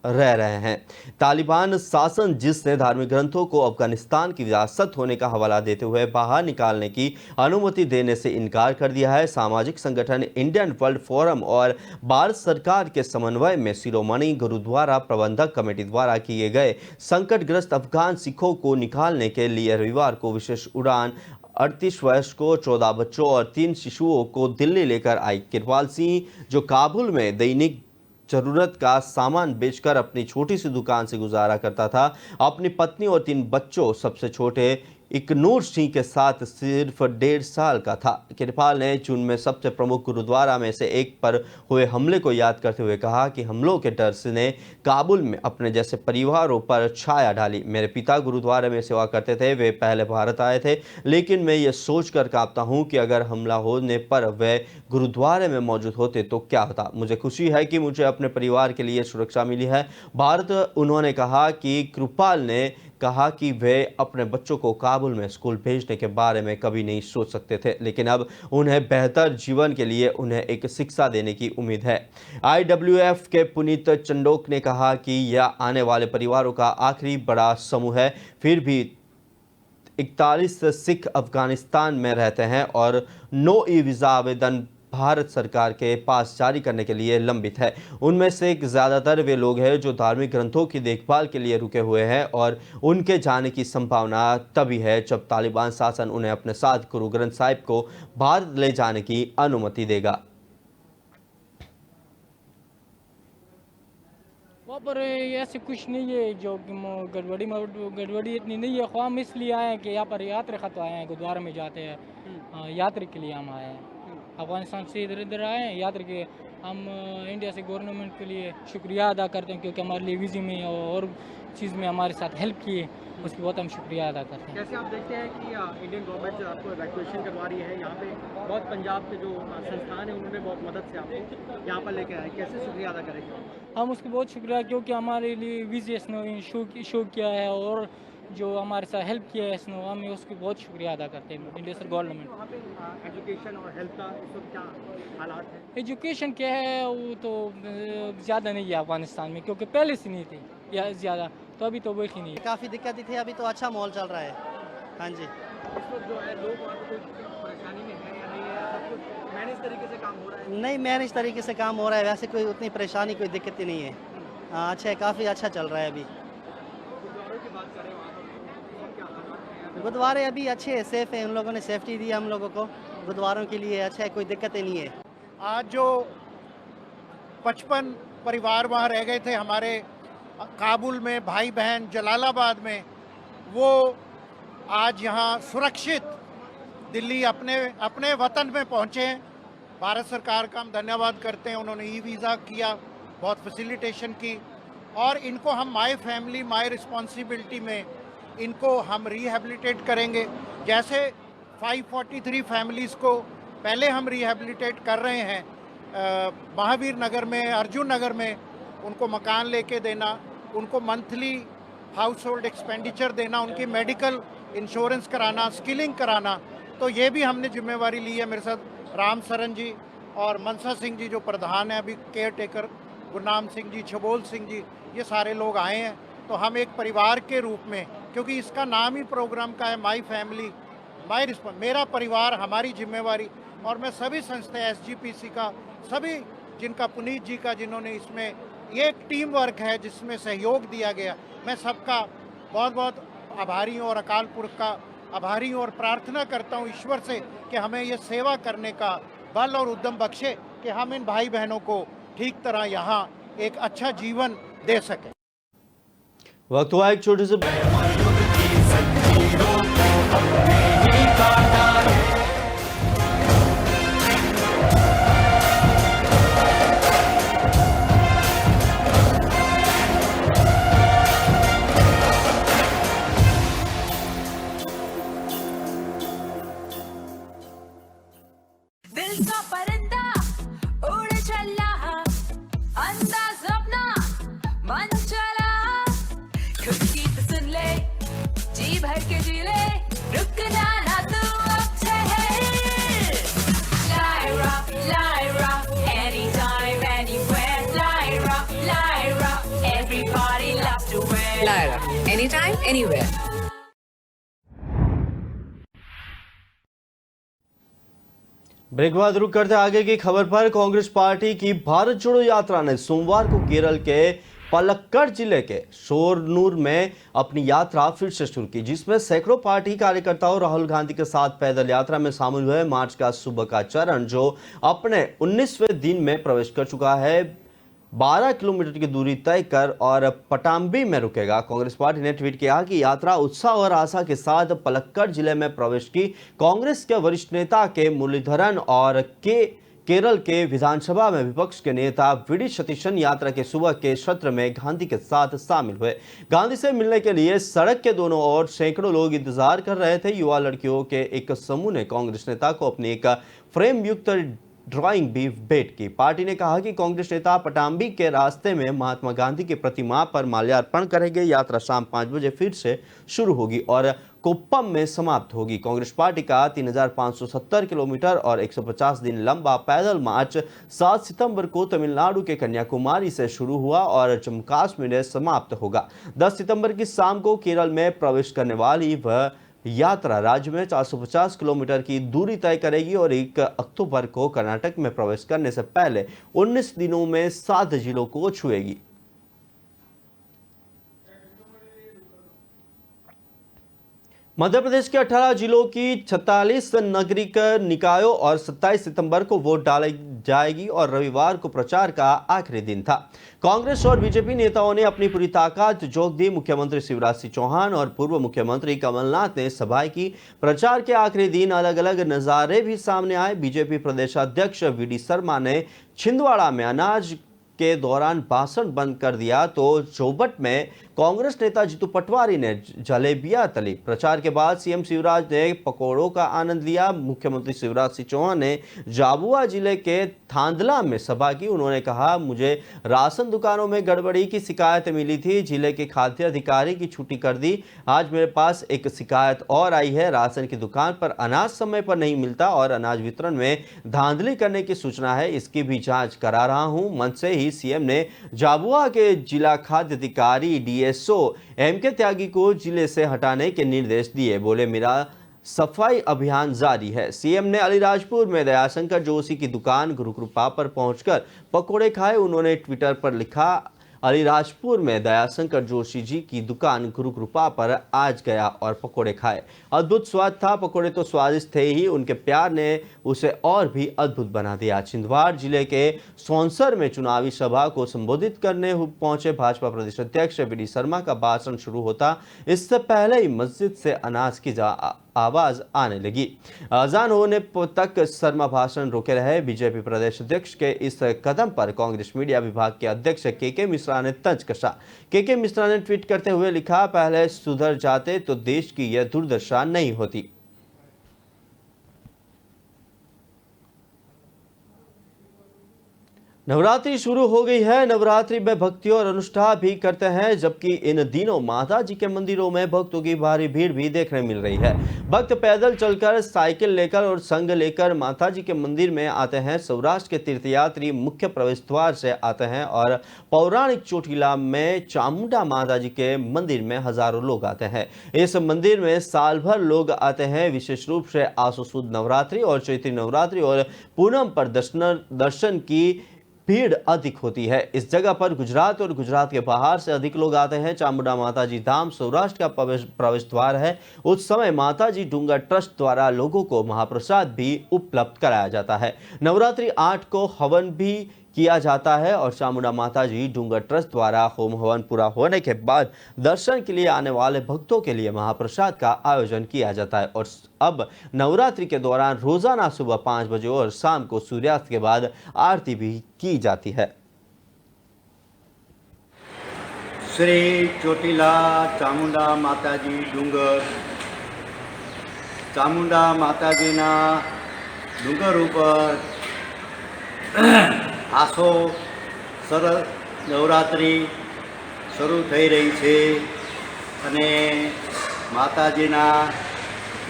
रह रहे हैं। तालिबान शासन, जिसने धार्मिक ग्रंथों को अफगानिस्तान की विरासत होने का हवाला देते हुए बाहर निकालने की अनुमति देने से इनकार कर दिया है, सामाजिक संगठन इंडियन वर्ल्ड फोरम और भारत सरकार के समन्वय में शिरोमणि गुरुद्वारा प्रबंधक कमेटी द्वारा किए गए संकटग्रस्त अफगान सिखों को निकालने के लिए रविवार को विशेष उड़ान 38 वयस्कों, 14 बच्चों और 3 शिशुओं को दिल्ली लेकर आई। कृपाल सिंह, जो काबुल में दैनिक जरूरत का सामान बेचकर अपनी छोटी सी दुकान से गुजारा करता था, अपनी पत्नी और 3 बच्चों, सबसे छोटे इकनूर सिंह के साथ सिर्फ 1.5 साल का था। कृपाल ने जून में सबसे प्रमुख गुरुद्वारा में से एक पर हुए हमले को याद करते हुए कहा कि हमलों के डर ने काबुल में अपने जैसे परिवारों पर छाया डाली। मेरे पिता गुरुद्वारे में सेवा करते थे, वे पहले भारत आए थे, लेकिन मैं ये सोचकर कांपता हूँ कि अगर हमला होने पर वे गुरुद्वारे में मौजूद होते तो क्या होता। मुझे खुशी है कि मुझे अपने परिवार के लिए सुरक्षा मिली है। भारत, उन्होंने कहा कि कृपाल ने कहा कि वे अपने बच्चों को काबुल में स्कूल भेजने के बारे में कभी नहीं सोच सकते थे, लेकिन अब उन्हें बेहतर जीवन के लिए उन्हें एक शिक्षा देने की उम्मीद है। IWF के पुनीत चंडोक ने कहा कि यह आने वाले परिवारों का आखिरी बड़ा समूह है। फिर भी 41 सिख अफगानिस्तान में रहते हैं और नो ई वीज़ा आवेदन भारत सरकार के पास जारी करने के लिए लंबित है। उनमें से ज़्यादातर वे लोग हैं जो धार्मिक ग्रंथों की देखभाल के लिए रुके हुए हैं और उनके जाने की संभावना तभी है जब तालिबान शासन उन्हें अपने साथ गुरु ग्रंथ साहिब को भारत ले जाने की अनुमति देगा। वहाँ पर ऐसे कुछ नहीं है जो गड़बड़ी इतनी नहीं है। हम इसलिए आए हैं कि यहाँ पर यात्रा खत आए हैं, गुरुद्वारा में जाते हैं, यात्रा के लिए हम आए हैं। अफगानिस्तान से इधर आए हैं यात्रा के। हम इंडिया से गवर्नमेंट के लिए शुक्रिया अदा करते हैं, क्योंकि हमारे लिए वीज़े में और चीज़ में हमारे साथ हेल्प किए, उसकी बहुत हम शुक्रिया अदा करते हैं। कैसे आप देखते हैं कि इंडियन गवर्नमेंट जो आपको इवैक्यूएशन करवा रही है, यहाँ पे बहुत पंजाब के जो संस्थान है उन्होंने बहुत मदद से आपको यहाँ पर लेकर आए, कैसे शुक्रिया अदा करेंगे? हम उसको बहुत शुक्रिया, क्योंकि हमारे लिए वीज़े इसने शो किया है और जो हमारे साथ हेल्प किया है इसने, हमें उसकी बहुत शुक्रिया अदा करते हैं इंडिया से गवर्नमेंट। एजुकेशन और हेल्थ का इस वक्त क्या हालात है? एजुकेशन क्या है, वो तो ज़्यादा नहीं है अफगानिस्तान में, क्योंकि पहले से नहीं थी या ज़्यादा, तो अभी तो वही नहीं है। काफ़ी दिक्कत थी, अभी तो अच्छा माहौल चल रहा है। हाँ जी, इस वक्त जो है लोग परेशानी में है या नहीं है, सब कुछ मैनेज तरीके से काम हो रहा है? नहीं, मैनेज तरीके से काम हो रहा है, वैसे कोई उतनी परेशानी, कोई दिक्कत ही नहीं है। हाँ, अच्छा है, काफ़ी अच्छा चल रहा है अभी। गुरुद्वारे अभी अच्छे हैं, सेफ है, उन लोगों ने सेफ्टी दी हम लोगों को, गुरुद्वारों के लिए अच्छा है, कोई दिक्कत ही नहीं है। आज जो 55 परिवार वहाँ रह गए थे हमारे काबुल में, भाई बहन जलालाबाद में, वो आज यहाँ सुरक्षित दिल्ली अपने वतन में पहुँचे हैं। भारत सरकार का हम धन्यवाद करते हैं, उन्होंने ई-वीज़ा किया, बहुत फैसिलिटेशन की, और इनको हम माय फैमिली माय रिस्पॉन्सिबिलिटी में इनको हम रिहेबिलिटेट करेंगे। जैसे 543 फैमिलीज़ को पहले हम रिहेबिलिटेट कर रहे हैं, महावीर नगर में, अर्जुन नगर में, उनको मकान लेके देना, उनको मंथली हाउस होल्ड एक्सपेंडिचर देना, उनकी मेडिकल इंश्योरेंस कराना, स्किलिंग कराना, तो ये भी हमने जिम्मेवारी ली है। मेरे साथ राम सरन जी और मनसा सिंह जी जो प्रधान हैं अभी केयर टेकर, गुरनाम सिंह जी, छबोल सिंह जी, ये सारे लोग आए हैं। तो हम एक परिवार के रूप में, क्योंकि इसका नाम ही प्रोग्राम का है माई फैमिली मेरा परिवार, हमारी जिम्मेवारी, और मैं सभी संस्था SGPC का, सभी जिनका पुनीत जी का, जिन्होंने इसमें ये एक टीम वर्क है जिसमें सहयोग दिया गया, मैं सबका बहुत बहुत आभारी हूँ और अकाल पुरख का आभारी हूँ और प्रार्थना करता हूँ ईश्वर से कि हमें ये सेवा करने का बल और उद्यम बख्शे कि हम इन भाई बहनों को ठीक तरह यहाँ एक अच्छा जीवन दे सकें। वक्त हुआ एक छोटे से दिल का परिंदा उड़ चला, अंदाज अपना मन चला, खुद की तो सुन ले, जी भर के जी ले, रुकना ना तू अब ठहर। Lyra, anytime, anywhere. Lyra, everybody loves to wear. Lyra, anytime, anywhere. Break बाद रुक करते आगे की खबर पर। कांग्रेस पार्टी की भारत जोड़ो यात्रा ने सोमवार को केरल के पलक्कड़ जिले के शोरनूर में अपनी यात्रा फिर से शुरू की, जिसमें सैकड़ों पार्टी कार्यकर्ताओं राहुल गांधी के साथ पैदल यात्रा में शामिल हुए। मार्च का सुबह का चरण जो अपने 19वें दिन में प्रवेश कर चुका है, 12 किलोमीटर की दूरी तय कर और पटाम्बी में रुकेगा। कांग्रेस पार्टी ने ट्वीट किया कि यात्रा उत्साह और आशा के साथ पलक्कड़ जिले में प्रवेश की। कांग्रेस के वरिष्ठ नेता के मुरलीधरन और केरल के विधानसभा में विपक्ष के नेता वीडी सतीशन यात्रा के सुबह के सत्र में गांधी के साथ शामिल हुए। गांधी से मिलने के लिए सड़क के दोनों ओर सैकड़ों लोग इंतजार कर रहे थे। युवा लड़कियों के एक समूह ने कांग्रेस नेता को अपनी एक फ्रेम युक्त ड्राइंग भी भेंट की। पार्टी ने कहा कि कांग्रेस नेता पटाम्बी के रास्ते में महात्मा गांधी की प्रतिमा पर माल्यार्पण करेंगे। यात्रा शाम 5 बजे फिर से शुरू होगी और कोप्पम में समाप्त होगी। कांग्रेस पार्टी का 3570 किलोमीटर और 150 दिन लंबा पैदल मार्च 7 सितंबर को तमिलनाडु के कन्याकुमारी से शुरू हुआ और जम्मू कश्मीर में समाप्त होगा। 10 सितंबर की शाम को केरल में प्रवेश करने वाली वह यात्रा राज्य में 450 किलोमीटर की दूरी तय करेगी और 1 अक्टूबर को कर्नाटक में प्रवेश करने से पहले 19 दिनों में 7 जिलों को छुएगी। मध्य प्रदेश के 18 जिलों की 46 नागरिक निकायों और 27 सितंबर को वोट डाली जाएगी और रविवार को प्रचार का आखिरी दिन था। कांग्रेस और बीजेपी नेताओं ने अपनी पूरी ताकत झोंक दी। मुख्यमंत्री शिवराज सिंह चौहान और पूर्व मुख्यमंत्री कमलनाथ ने सभाएं की। प्रचार के आखिरी दिन अलग अलग नजारे भी सामने आए। बीजेपी प्रदेश अध्यक्ष वीडी शर्मा ने छिंदवाड़ा में अनाज के दौरान भाषण बंद कर दिया तो जोबट में कांग्रेस नेता जीतू पटवारी ने जलेबियां तली। प्रचार के बाद सीएम शिवराज ने पकौड़ों का आनंद लिया। मुख्यमंत्री शिवराज सिंह चौहान ने झाबुआ जिले के थांदला में सभा की। उन्होंने कहा, मुझे राशन दुकानों में गड़बड़ी की शिकायत मिली थी, जिले के खाद्य अधिकारी की छुट्टी कर दी। आज मेरे पास एक शिकायत और आई है। राशन की दुकान पर अनाज समय पर नहीं मिलता और अनाज वितरण में धांधली करने की सूचना है, इसकी भी जांच करा रहा हूं। मंच से ही सीएम ने झाबुआ के जिला खाद्य अधिकारी डीएसओ एमके त्यागी को जिले से हटाने के निर्देश दिए। बोले, मेरा सफाई अभियान जारी है। सीएम ने अलीराजपुर में दयाशंकर जोशी की दुकान गुरुकृपा पर पहुंचकर पकोड़े खाए। उन्होंने ट्विटर पर लिखा, अलीराजपुर में दयाशंकर जोशी जी की दुकान गुरुकृपा पर आज गया और पकोड़े खाए। अद्भुत स्वाद था। पकोड़े तो स्वादिष्ट थे ही, उनके प्यार ने उसे और भी अद्भुत बना दिया। छिंदवाड़ा जिले के सौंसर में चुनावी सभा को संबोधित करने पहुंचे भाजपा प्रदेश अध्यक्ष वीडी शर्मा का भाषण शुरू होता इससे पहले ही मस्जिद से अनाज की आवाज आने लगी। अजान होने तक शर्मा भाषण रोके रहे। बीजेपी प्रदेश अध्यक्ष के इस कदम पर कांग्रेस मीडिया विभाग के अध्यक्ष के मिश्रा ने तंज कसा। के मिश्रा ने ट्वीट करते हुए लिखा, पहले सुधर जाते तो देश की यह दुर्दशा नहीं होती। नवरात्रि शुरू हो गई है। नवरात्रि में भक्ति और अनुष्ठान भी करते हैं, जबकि इन दिनों माता जी के मंदिरों में भक्तों की भारी भीड़ भी देखने मिल रही है। भक्त पैदल चलकर, साइकिल लेकर और संग लेकर माता जी के मंदिर में आते हैं। सौराष्ट्र के तीर्थयात्री मुख्य प्रवेश द्वार से आते हैं और पौराणिक चोटीला में चामुंडा माता जी के मंदिर में हजारों लोग आते हैं। इस मंदिर में साल भर लोग आते हैं। विशेष रूप से आसो सुद नवरात्रि और चैत्री नवरात्रि और पूनम पर दर्शन की भीड़ अधिक होती है। इस जगह पर गुजरात और गुजरात के बाहर से अधिक लोग आते हैं। चामुंडा माता जी धाम सौराष्ट्र का प्रवेश द्वार है। उस समय माता जी डूंगर ट्रस्ट द्वारा लोगों को महाप्रसाद भी उपलब्ध कराया जाता है। नवरात्रि 8 को हवन भी किया जाता है और चामुंडा माता जी डूंगर ट्रस्ट द्वारा होम हवन पूरा होने के बाद दर्शन के लिए आने वाले भक्तों के लिए महाप्रसाद का आयोजन किया जाता है। और अब नवरात्रि के दौरान रोजाना सुबह 5 बजे और शाम को सूर्यास्त के बाद आरती भी की जाती है। श्री चोटीला चामुंडा माताजी डूंगर, चामुंडा माताजीना डूंगर ઉપર આસો સરસ નવરાત્રિ શરૂ થઈ રહી છે અને માતાજીના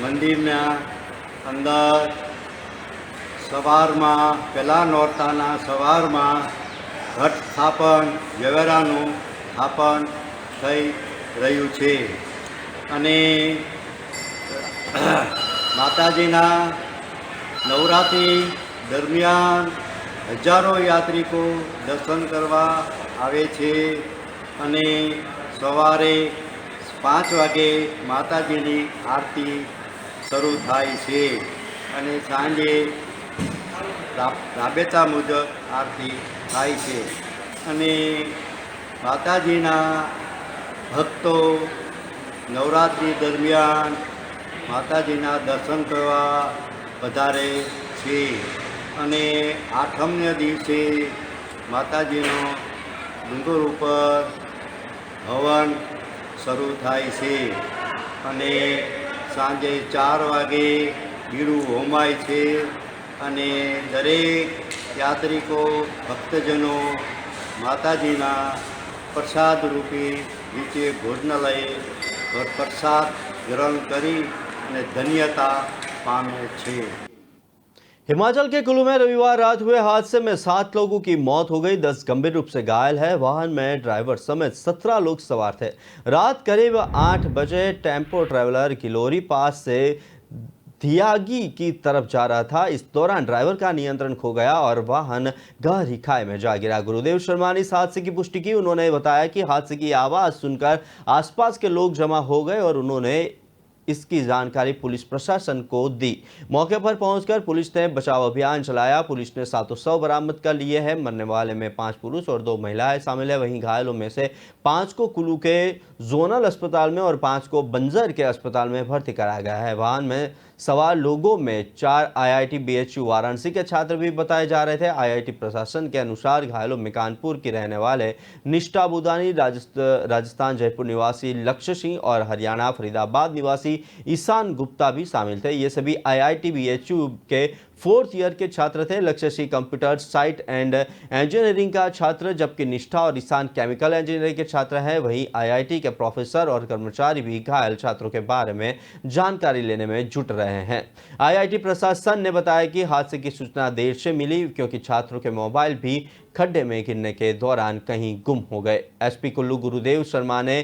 મંદિરના અંદર સવારમાં પહેલા નોરતાના સવારમાં ઘટ સ્થાપન વ્યવહારાનું સ્થાપન થઈ રહ્યું છે અને માતાજીના નવરાત્રિ દરમિયાન हजारों यात्रिको दर्शन करवा आवे छे अने सवारे 5 वागे माताजीनी आरती शुरू थाय छे अने सांजे राबेता मुजब आरती थाय छे अने माताजीना भक्तो नवरात्रि दरमियान माताजीना दर्शन करवा वधारे छे અને આઠમને દિવસે માતાજીનો ડુંગર ઉપર હવન શરૂ થાય છે અને સાંજે 4 વાગે બીડું હોમાય છે અને દરેક યાત્રિકો ભક્તજનો માતાજીના પ્રસાદ રૂપે નીચે ભોજનાલયે પ્રસાદ ગ્રહણ કરી અને ધન્યતા પામે છે। हिमाचल के कुल्लू में रविवार रात हुए हादसे में 7 लोगों की मौत हो गई, 10 गंभीर रूप से घायल है। वाहन में ड्राइवर समेत 17 लोग सवार थे। रात करीब 8 बजे टेम्पो ट्रैवलर किलोरी पास से धियागी की तरफ जा रहा था। इस दौरान ड्राइवर का नियंत्रण खो गया और वाहन गहरी खाई में जा गिरा। गुरुदेव शर्मा ने इस हादसे की पुष्टि की। उन्होंने बताया कि हादसे की आवाज सुनकर आसपास के लोग जमा हो गए और उन्होंने इसकी जानकारी पुलिस प्रशासन को दी। मौके पर पहुंचकर पुलिस ने बचाव अभियान चलाया। पुलिस ने 7 शव बरामद कर लिए हैं। मरने वाले में 5 पुरुष और 2 महिलाएं शामिल है। वहीं घायलों में से 5 को कुल्लू के जोनल अस्पताल में और 5 को बंजर के अस्पताल में भर्ती कराया गया है। वाहन में सवार लोगों में 4 IIT BHU वाराणसी के छात्र भी बताए जा रहे थे। IIT प्रशासन के अनुसार घायलों में कानपुर के रहने वाले निष्ठा बुदानी, राजस्थान जयपुर निवासी लक्ष्य सिंह और हरियाणा फरीदाबाद निवासी ईशान गुप्ता भी शामिल थे। ये सभी IIT BHU के 4th ईयर के छात्र थे। लक्ष्य Singh computer site and engineering का छात्र, जबकि निष्ठा और ईशान केमिकल इंजीनियरिंग के छात्र हैं। वहीं IIT के प्रोफेसर और कर्मचारी भी घायल छात्रों के बारे में जानकारी लेने में जुट रहे हैं। IIT प्रशासन ने बताया कि हादसे की सूचना देर से मिली क्योंकि छात्रों के मोबाइल भी खड्डे में गिरने के दौरान कहीं गुम हो गए। SP कुल्लू गुरुदेव शर्मा ने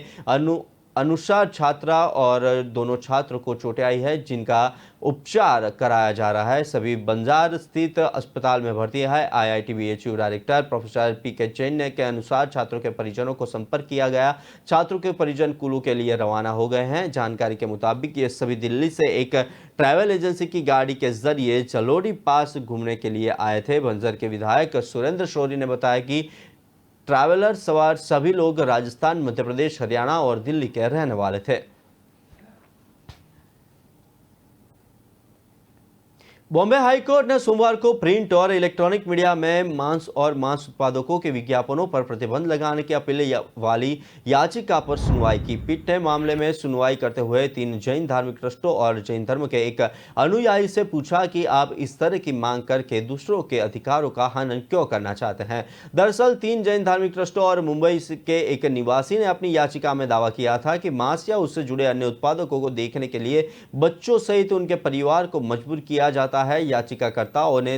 अनुसार छात्रा और दोनों छात्रों को चोटें आई है, जिनका उपचार कराया जा रहा है। सभी बंजार स्थित अस्पताल में भर्ती है। IIT BHU director professor PK Jain के अनुसार छात्रों के परिजनों को संपर्क किया गया। छात्रों के परिजन कुल्लू के लिए रवाना हो गए हैं। जानकारी के मुताबिक ये सभी दिल्ली से एक ट्रैवल एजेंसी की गाड़ी के जरिए चलोड़ी पास घूमने के लिए आए थे। बंजर के विधायक सुरेंद्र शौरी ने बताया कि ट्रैवलर सवार सभी लोग राजस्थान, मध्य प्रदेश, हरियाणा और दिल्ली के रहने वाले थे। बॉम्बे हाई कोर्ट ने सोमवार को प्रिंट और इलेक्ट्रॉनिक मीडिया में मांस और मांस उत्पादकों के विज्ञापनों पर प्रतिबंध लगाने की अपील वाली याचिका पर सुनवाई की। पीठ ने मामले में सुनवाई करते हुए 3 जैन धार्मिक ट्रस्टों और जैन धर्म के एक अनुयायी से पूछा कि आप इस तरह की मांग करके दूसरों के अधिकारों का हनन क्यों करना चाहते हैं। दरअसल 3 जैन धार्मिक ट्रस्टों और मुंबई के एक निवासी ने अपनी याचिका में दावा किया था कि मांस या उससे जुड़े अन्य उत्पादकों को देखने के लिए बच्चों सहित उनके परिवार को मजबूर किया जाता है। याचिकाकर्ताओं ने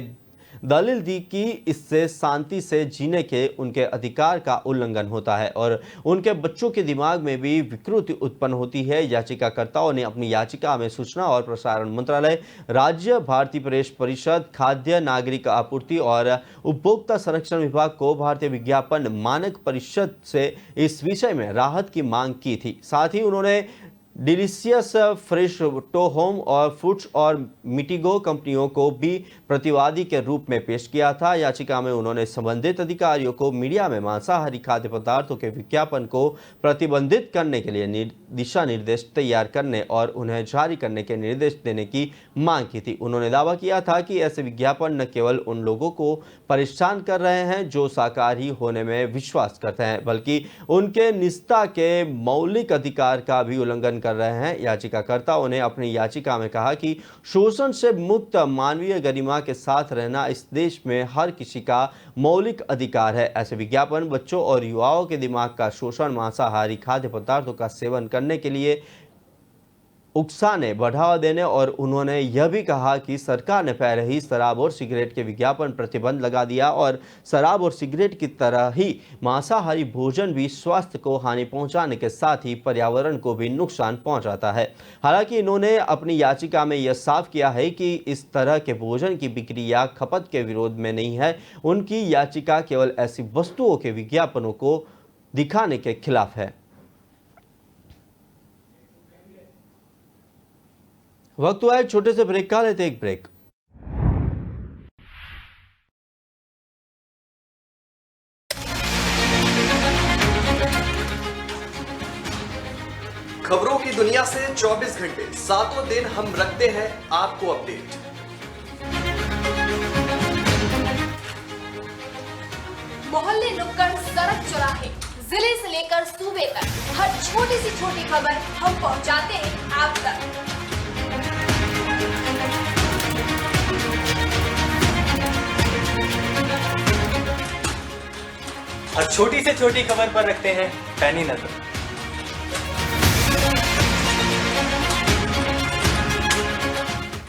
दलील दी कि इससे शांति से जीने के उनके अधिकार का उल्लंघन होता है और उनके बच्चों के दिमाग में भी विकृति उत्पन्न होती है। याचिकाकर्ताओं ने अपनी याचिका में सूचना और प्रसारण मंत्रालय, राज्य भारतीय प्रेस परिषद, खाद्य नागरिक आपूर्ति और उपभोक्ता संरक्षण विभाग को भारतीय विज्ञापन मानक परिषद से इस विषय में राहत की मांग की थी। साथ ही उन्होंने डिलीशियस फ्रेश टो होम और फूड्स और मिटिगो कंपनियों को भी प्रतिवादी के रूप में पेश किया था। याचिका में उन्होंने संबंधित अधिकारियों को मीडिया में मांसाहारी खाद्य पदार्थों के विज्ञापन को प्रतिबंधित करने के लिए दिशा निर्देश तैयार करने और उन्हें जारी करने के निर्देश देने की मांग की थी। उन्होंने दावा किया था कि ऐसे विज्ञापन न केवल उन लोगों को परेशान कर रहे हैं जो शाकाहारी होने में विश्वास करते हैं, बल्कि उनके निष्ठा के मौलिक अधिकार का भी उल्लंघन कर रहे हैं। याचिकाकर्ताओं ने अपनी याचिका में कहा कि शोषण से मुक्त मानवीय गरिमा के साथ रहना इस देश में हर किसी का मौलिक अधिकार है। ऐसे विज्ञापन बच्चों और युवाओं के दिमाग का शोषण, मांसाहारी खाद्य पदार्थों का सेवन करने के लिए उकसाने, बढ़ावा देने और उन्होंने यह भी कहा कि सरकार ने पहले ही शराब और सिगरेट के विज्ञापन प्रतिबंध लगा दिया और शराब और सिगरेट की तरह ही मांसाहारी भोजन भी स्वास्थ्य को हानि पहुंचाने के साथ ही पर्यावरण को भी नुकसान पहुंचाता है। हालांकि इन्होंने अपनी याचिका में यह साफ किया है कि इस तरह के भोजन की बिक्री या खपत के विरोध में नहीं है। उनकी याचिका केवल ऐसी वस्तुओं के विज्ञापनों को दिखाने के खिलाफ है। वक्त हुआ एक छोटे से ब्रेक का, लेते एक ब्रेक। खबरों की दुनिया से 24 घंटे 7 दिन हम रखते हैं आपको अपडेट। मोहल्ले, नुक्कड़, सड़क, चौराहे, जिले से लेकर सूबे तक हर छोटी से छोटी खबर हम पहुंचाते हैं आप तक। हर छोटी से छोटी खबर पर रखते हैं पैनी नजर।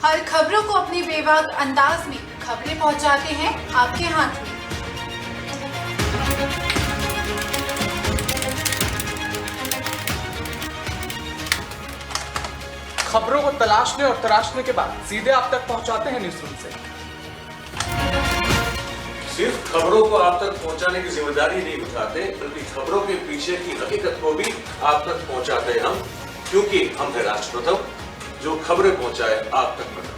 हर खबरों को अपने बेबाक अंदाज में खबरें पहुंचाते हैं आपके हाथ में। खबरों को तलाशने और तराशने के बाद सीधे आप तक पहुंचाते हैं न्यूज़ रूम से। सिर्फ खबरों को आप तक पहुंचाने की जिम्मेदारी नहीं उठाते, बल्कि खबरों के पीछे की हकीकत को भी आप तक पहुंचाते हैं हम, क्योंकि हम है राष्ट्र प्रथम जो खबरें पहुंचाए आप तक।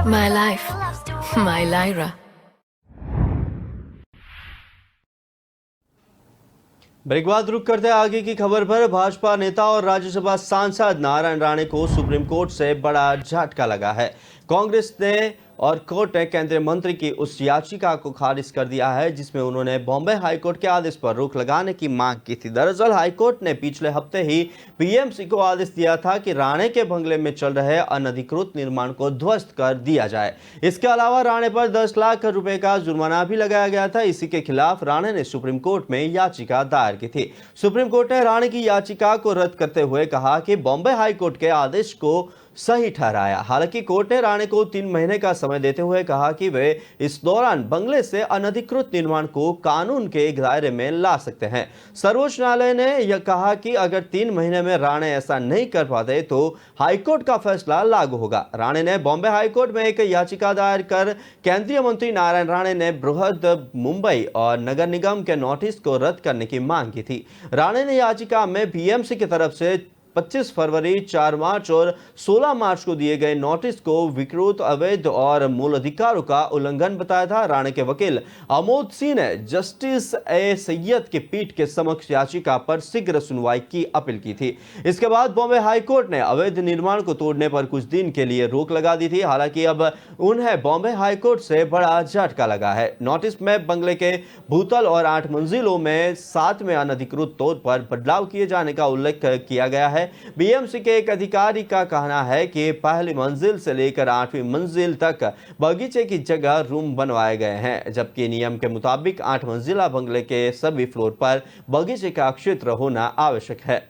My life, my Lyra. Break बाद रुक करते हैं आगे की खबर पर। भाजपा नेता और राज्यसभा सांसद नारायण राणे को सुप्रीम कोर्ट से बड़ा झटका लगा है। कांग्रेस ने और कोर्ट ने केंद्रीय मंत्री की उस याचिका को खारिज कर दिया है जिसमें उन्होंने बॉम्बे हाईकोर्ट के आदेश पर रोक लगाने की मांग की थी। दरअसल हाईकोर्ट ने पिछले हफ्ते ही पीएमसी को आदेश दिया था कि राणे के बंगले में चल रहे अनधिकृत निर्माण को ध्वस्त कर दिया जाए। इसके अलावा राणे पर 10 लाख रुपए का जुर्माना भी लगाया गया था। इसी के खिलाफ राणे ने सुप्रीम कोर्ट में याचिका दायर की थी। सुप्रीम कोर्ट ने राणे की याचिका को रद्द करते हुए कहा कि बॉम्बे हाईकोर्ट के आदेश को सही ठहराया। हालांकि कोर्ट ने राणे को 3 महीने का समय देते हुए कहा कि वे इस दौरान बंगले से अनधिकृत निर्माण को कानून के दायरे में ला सकते हैं। सर्वोच्च न्यायालय ने यह कहा कि अगर 3 महीने में राणे ऐसा नहीं कर पाते तो हाईकोर्ट का फैसला लागू होगा। राणे ने बॉम्बे हाईकोर्ट में एक याचिका दायर कर केंद्रीय मंत्री नारायण राणे ने बृहद मुंबई और नगर निगम के नोटिस को रद्द करने की मांग की थी। राणे ने याचिका में बीएमसी की तरफ से 25 फरवरी, 4 मार्च और 16 मार्च को दिए गए नोटिस को विकृत, अवैध और मूल अधिकारों का उल्लंघन बताया था। राणे के वकील अमोद सिंह ने जस्टिस ए सैयद की पीठ के समक्ष याचिका पर शीघ्र सुनवाई की अपील की थी। इसके बाद बॉम्बे हाईकोर्ट ने अवैध निर्माण को तोड़ने पर कुछ दिन के लिए रोक लगा दी थी। हालांकि अब उन्हें बॉम्बे हाईकोर्ट से बड़ा झटका लगा है। नोटिस में बंगले के भूतल और 8 मंजिलों में 7 में अनधिकृत तौर पर बदलाव किए जाने का उल्लेख किया गया है। बीएमसी के एक अधिकारी का कहना है कि पहली मंजिल से लेकर 8वीं मंजिल तक बगीचे की जगह रूम बनवाए गए हैं, जबकि नियम के मुताबिक 8 मंजिला बंगले के सभी फ्लोर पर बगीचे का क्षेत्र होना आवश्यक है।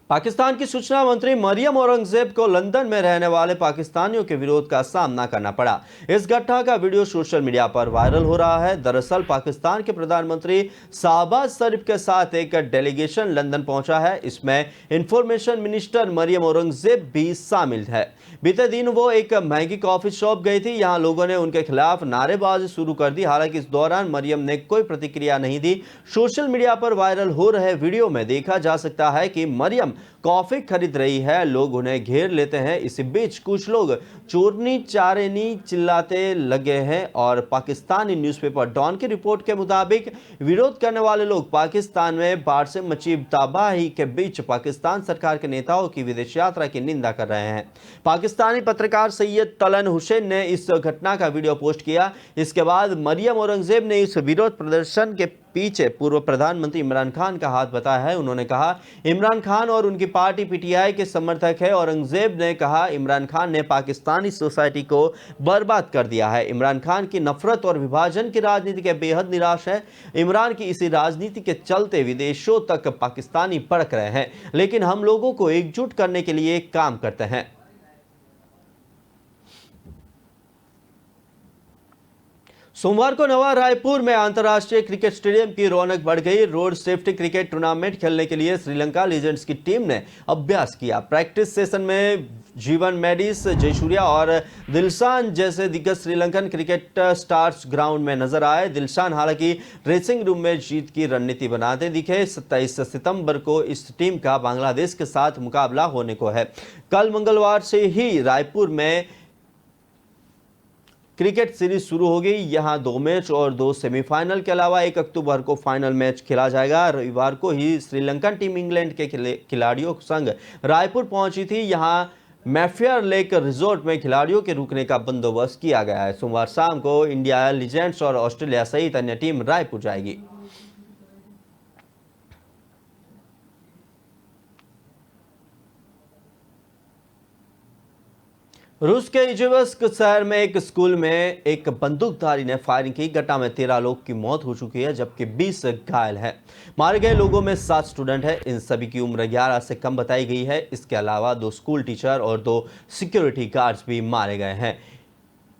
पाकिस्तान की सूचना मंत्री मरियम औरंगजेब को लंदन में रहने वाले पाकिस्तानियों के विरोध का सामना करना पड़ा। इस घटना का वीडियो सोशल मीडिया पर वायरल हो रहा है। दरअसल पाकिस्तान के प्रधानमंत्री शहबाज शरीफ के साथ एक डेलीगेशन लंदन पहुंचा है। इसमें इंफॉर्मेशन मिनिस्टर मरियम औरंगजेब भी शामिल है। बीते दिन वो एक महंगी कॉफी शॉप गई थी। यहां लोगों ने उनके खिलाफ नारेबाजी शुरू कर दी। हालांकि इस दौरान मरियम ने कोई प्रतिक्रिया नहीं दी। सोशल मीडिया पर वायरल हो रहे वीडियो में देखा जा सकता है कि मरियम कॉफी खरीद रही है, लोग उन्हें घेर लेते हैं। इसी बीच कुछ लोग चोरनी चारेनी चिल्लाते लगे हैं और पाकिस्तानी न्यूज़पेपर डॉन की रिपोर्ट के मुताबिक विरोध करने वाले लोग पाकिस्तान में बाढ़ से मची तबाही के बीच पाकिस्तान सरकार के नेताओं की विदेश यात्रा की निंदा कर रहे हैं। पाकिस्तानी पत्रकार सैयद तलन हुसैन ने इस घटना का वीडियो पोस्ट किया। इसके बाद मरियम औरंगजेब ने इस विरोध प्रदर्शन के पीछे पूर्व प्रधानमंत्री इमरान खान का हाथ बताया है। उन्होंने कहा इमरान खान और उनकी पार्टी पीटीआई के समर्थक है। औरंगजेब ने कहा इमरान खान ने पाकिस्तानी सोसाइटी को बर्बाद कर दिया है। इमरान खान की नफरत और विभाजन की राजनीति के बेहद निराश है। इमरान की इसी राजनीति के चलते विदेशों तक पाकिस्तानी भड़क रहे हैं, लेकिन हम लोगों को एकजुट करने के लिए काम करते हैं। सोमवार को नवा रायपुर में अंतर्राष्ट्रीय क्रिकेट स्टेडियम की रौनक बढ़ गई। रोड सेफ्टी क्रिकेट टूर्नामेंट खेलने के लिए श्रीलंका लीजेंड्स की टीम ने अभ्यास किया। प्रैक्टिस सेशन में जीवन मेडिस, जयसूर्या और दिलशान जैसे दिग्गज श्रीलंकन क्रिकेट स्टार्स ग्राउंड में नजर आए। दिलशान हालांकि ड्रेसिंग रूम में जीत की रणनीति बनाते दिखे। 27 सितंबर को इस टीम का बांग्लादेश के साथ मुकाबला होने को है। कल मंगलवार से ही रायपुर में क्रिकेट सीरीज शुरू होगी। यहां 2 मैच और 2 सेमीफाइनल के अलावा 1 अक्टूबर को फाइनल मैच खेला जाएगा। रविवार को ही श्रीलंकन टीम इंग्लैंड के खिलाड़ियों संग रायपुर पहुंची थी। यहां मैफेयर लेक रिजोर्ट में खिलाड़ियों के रुकने का बंदोबस्त किया गया है। सोमवार शाम को इंडिया लीजेंड्स और ऑस्ट्रेलिया सहित अन्य टीम रायपुर जाएगी। रूस के इजेवस्क शहर में एक स्कूल में एक बंदूकधारी ने फायरिंग की। घटना में 13 लोग की मौत हो चुकी है, जबकि 20 घायल हैं। मारे गए लोगों में 7 स्टूडेंट हैं। इन सभी की उम्र 11 से कम बताई गई है। इसके अलावा 2 स्कूल टीचर और 2 सिक्योरिटी गार्ड्स भी मारे गए हैं।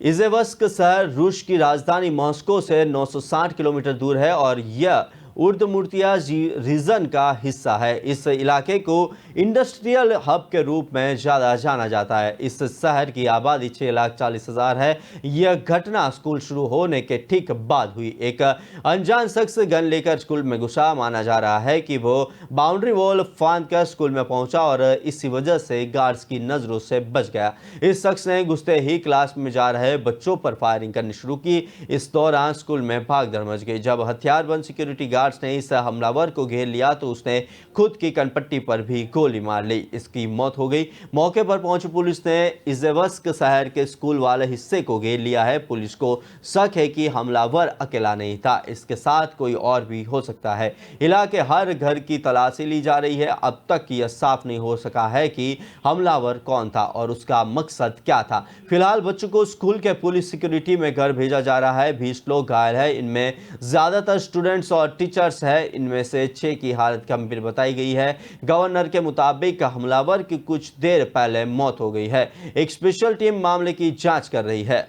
इजेवस्क शहर रूस की राजधानी मॉस्को से 960 किलोमीटर दूर है और यह उर्दमुर्तिया रीजन का हिस्सा है। इस इलाके को इंडस्ट्रियल हब के रूप में ज़्यादा जाना जाता है। इस शहर की आबादी 6,40,000 है। यह घटना स्कूल शुरू होने के ठीक बाद हुई। एक अनजान शख्स गन लेकर स्कूल में घुसा। माना जा रहा है कि वो बाउंड्री वॉल फांद कर स्कूल में पहुंचा और इसी वजह से गार्ड्स की नज़रों से बच गया। इस शख्स ने घुसते ही क्लास में जा रहे बच्चों पर फायरिंग करनी शुरू की। इस दौरान स्कूल में भागदौड़ मच गई। जब हथियारबंद सिक्योरिटी गार्ड्स ने इस हमलावर को घेर लिया तो उसने खुद की कनपट्टी पर भी गोली मार ली। इसकी मौत हो गई। मौके पर पहुंची पुलिस ने इजेवस्क शहर के स्कूल वाले हिस्से को घेर लिया है। पुलिस को शक है कि हमलावर अकेला नहीं था, इसके साथ कोई और भी हो सकता है। इलाके हर घर की तलाशी ली जा रही है। अब तक यह साफ नहीं हो सका है कि हमलावर कौन था और उसका मकसद क्या था। फिलहाल बच्चों को स्कूल के पुलिस सिक्योरिटी में घर भेजा जा रहा है। 20 लोग घायल है। इनमें ज्यादातर स्टूडेंट्स और टीचर टीचर्स हैं, इनमें से 6 की हालत गंभीर बताई गई है। गवर्नर के मुताबिक हमलावर की कुछ देर पहले मौत हो गई है। एक स्पेशल टीम मामले की जांच कर रही है।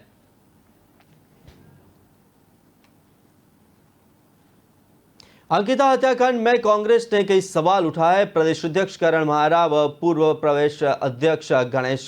अंकिता हत्याकांड में कांग्रेस ने कई सवाल उठाए। प्रदेश अध्यक्ष करण महारा व पूर्व प्रदेश अध्यक्ष गणेश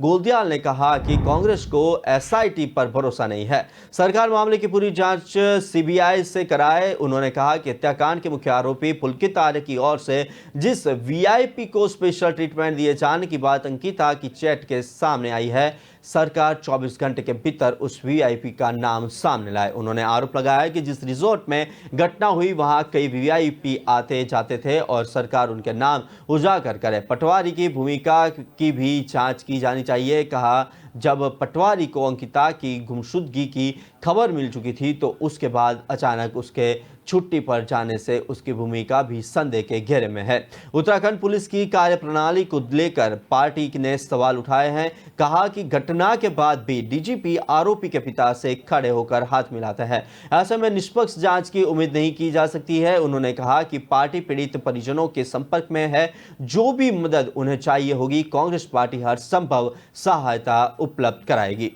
गोलदियाल ने कहा कि कांग्रेस को एसआईटी पर भरोसा नहीं है, सरकार मामले की पूरी जांच सीबीआई से कराए। उन्होंने कहा कि हत्याकांड के मुख्य आरोपी पुलकित आर्य की ओर से जिस वीआईपी को स्पेशल ट्रीटमेंट दिए जाने की बात अंकिता की चैट के सामने आई है, सरकार 24 घंटे के भीतर उस वीआईपी का नाम सामने लाए। उन्होंने आरोप लगाया कि जिस रिजॉर्ट में घटना हुई वहां कई वीआईपी आते जाते थे और सरकार उनके नाम उजागर करे। पटवारी की भूमिका की भी जांच की जानी चाहिए। कहा, जब पटवारी को अंकिता की गुमशुदगी की खबर मिल चुकी थी तो उसके बाद अचानक उसके छुट्टी पर जाने से उसकी भूमिका भी संदेह के घेरे में है। उत्तराखंड पुलिस की कार्यप्रणाली को लेकर पार्टी ने सवाल उठाए हैं। कहा कि घटना के बाद भी डीजीपी आरोपी के पिता से खड़े होकर हाथ मिलाता है, ऐसे में निष्पक्ष जांच की उम्मीद नहीं की जा सकती है। उन्होंने कहा कि पार्टी पीड़ित परिजनों के संपर्क में है, जो भी मदद उन्हें चाहिए होगी कांग्रेस पार्टी हर संभव सहायता उपलब्ध कराएगी।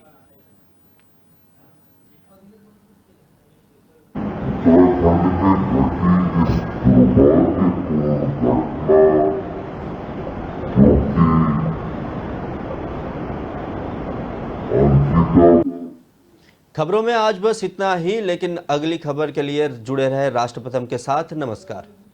खबरों में आज बस इतना ही, लेकिन अगली खबर के लिए जुड़े रहे राष्ट्रप्रथम के साथ। नमस्कार।